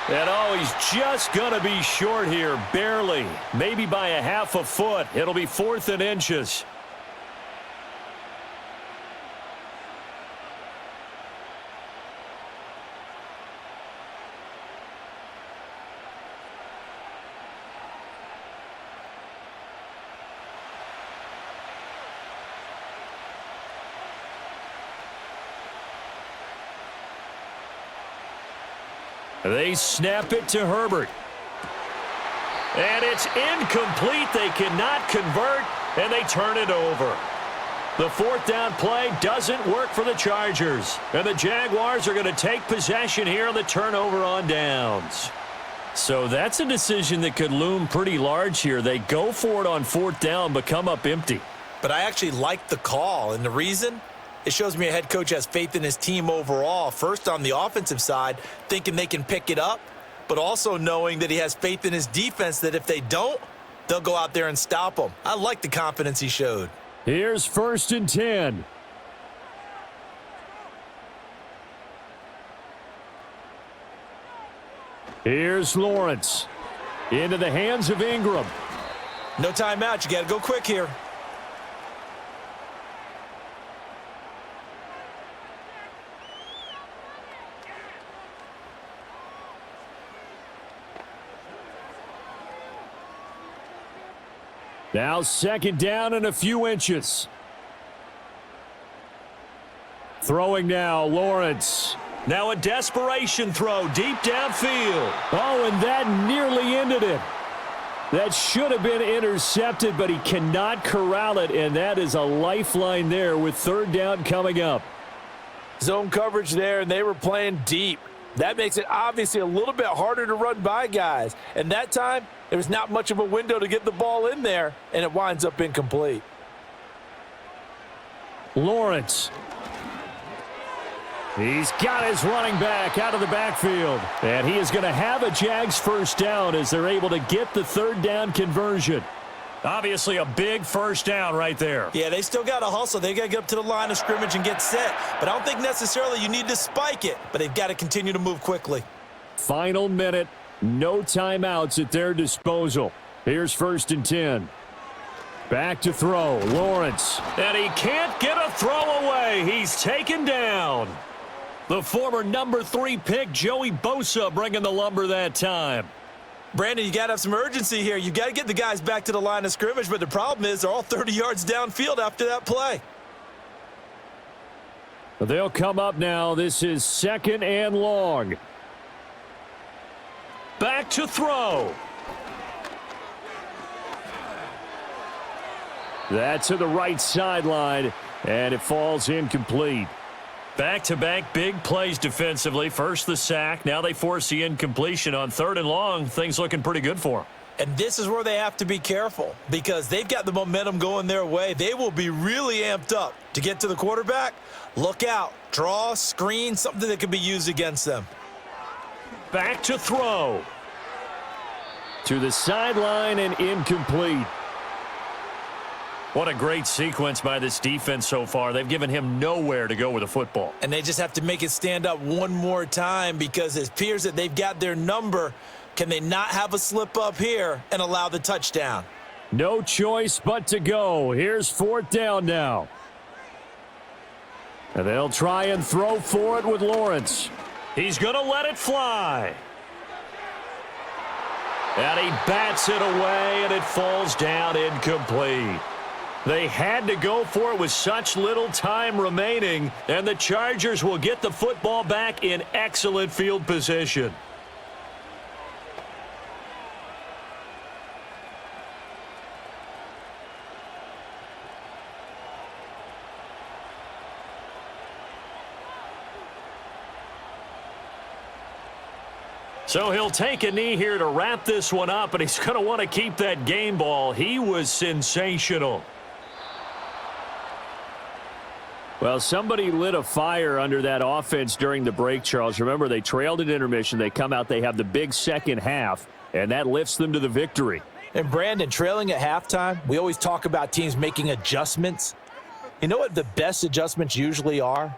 And he's just going to be short here, barely. Maybe by a half a foot. It'll be 4th and inches. They snap it to Herbert. And it's incomplete. They cannot convert, and they turn it over. The 4th down play doesn't work for the Chargers. And the Jaguars are going to take possession here on the turnover on downs. So that's a decision that could loom pretty large here. They go for it on 4th down, but come up empty. But I actually like the call, and the reason? It shows me a head coach has faith in his team overall. First, on the offensive side, thinking they can pick it up, but also knowing that he has faith in his defense that if they don't, they'll go out there and stop them. I like the confidence he showed. Here's 1st and 10. Here's Lawrence. Into the hands of Ingram. No timeout. You got to go quick here. Now 2nd down and a few inches. Throwing now, Lawrence. Now a desperation throw deep downfield. Oh, and that nearly ended it. That should have been intercepted, but he cannot corral it, and that is a lifeline there with 3rd down coming up. Zone coverage there, and they were playing deep. That makes it obviously a little bit harder to run by guys. And that time, there was not much of a window to get the ball in there, and it winds up incomplete. Lawrence. He's got his running back out of the backfield. And he is going to have a Jags 1st down as they're able to get the 3rd down conversion. Obviously a big 1st down right there. Yeah, they still got to hustle. They got to get up to the line of scrimmage and get set. But I don't think necessarily you need to spike it, but they've got to continue to move quickly. Final minute. No timeouts at their disposal. Here's 1st and 10. Back to throw. Lawrence. And he can't get a throw away. He's taken down. The former number 3 pick, Joey Bosa, bringing the lumber that time. Brandon, you got to have some urgency here. You got to get the guys back to the line of scrimmage, but the problem is they're all 30 yards downfield after that play. They'll come up now. This is 2nd and long. Back to throw. That's to the right sideline, and it falls incomplete. Back-to-back big plays defensively. First the sack. Now they force the incompletion on 3rd and long. Things looking pretty good for them. And this is where they have to be careful because they've got the momentum going their way. They will be really amped up to get to the quarterback. Look out. Draw, screen, something that could be used against them. Back to throw. To the sideline and incomplete. What a great sequence by this defense so far. They've given him nowhere to go with the football. And they just have to make it stand up one more time because it appears that they've got their number. Can they not have a slip up here and allow the touchdown? No choice but to go. Here's 4th down now. And they'll try and throw for it with Lawrence. He's going to let it fly. And he bats it away, and it falls down incomplete. They had to go for it with such little time remaining, and the Chargers will get the football back in excellent field position. So he'll take a knee here to wrap this one up, and he's going to want to keep that game ball. He was sensational. Well, somebody lit a fire under that offense during the break, Charles. Remember, they trailed at intermission. They come out, they have the big second half, and that lifts them to the victory. And Brandon, trailing at halftime, we always talk about teams making adjustments. You know what the best adjustments usually are?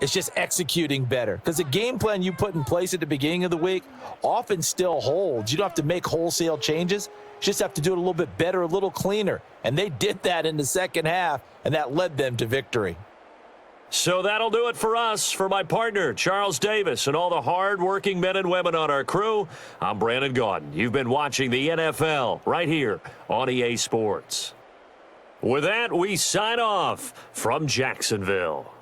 It's just executing better. Because the game plan you put in place at the beginning of the week often still holds. You don't have to make wholesale changes. You just have to do it a little bit better, a little cleaner. And they did that in the second half, and that led them to victory. So that'll do it for us. For my partner, Charles Davis, and all the hard-working men and women on our crew, I'm Brandon Gaudin. You've been watching the NFL right here on EA Sports. With that, we sign off from Jacksonville.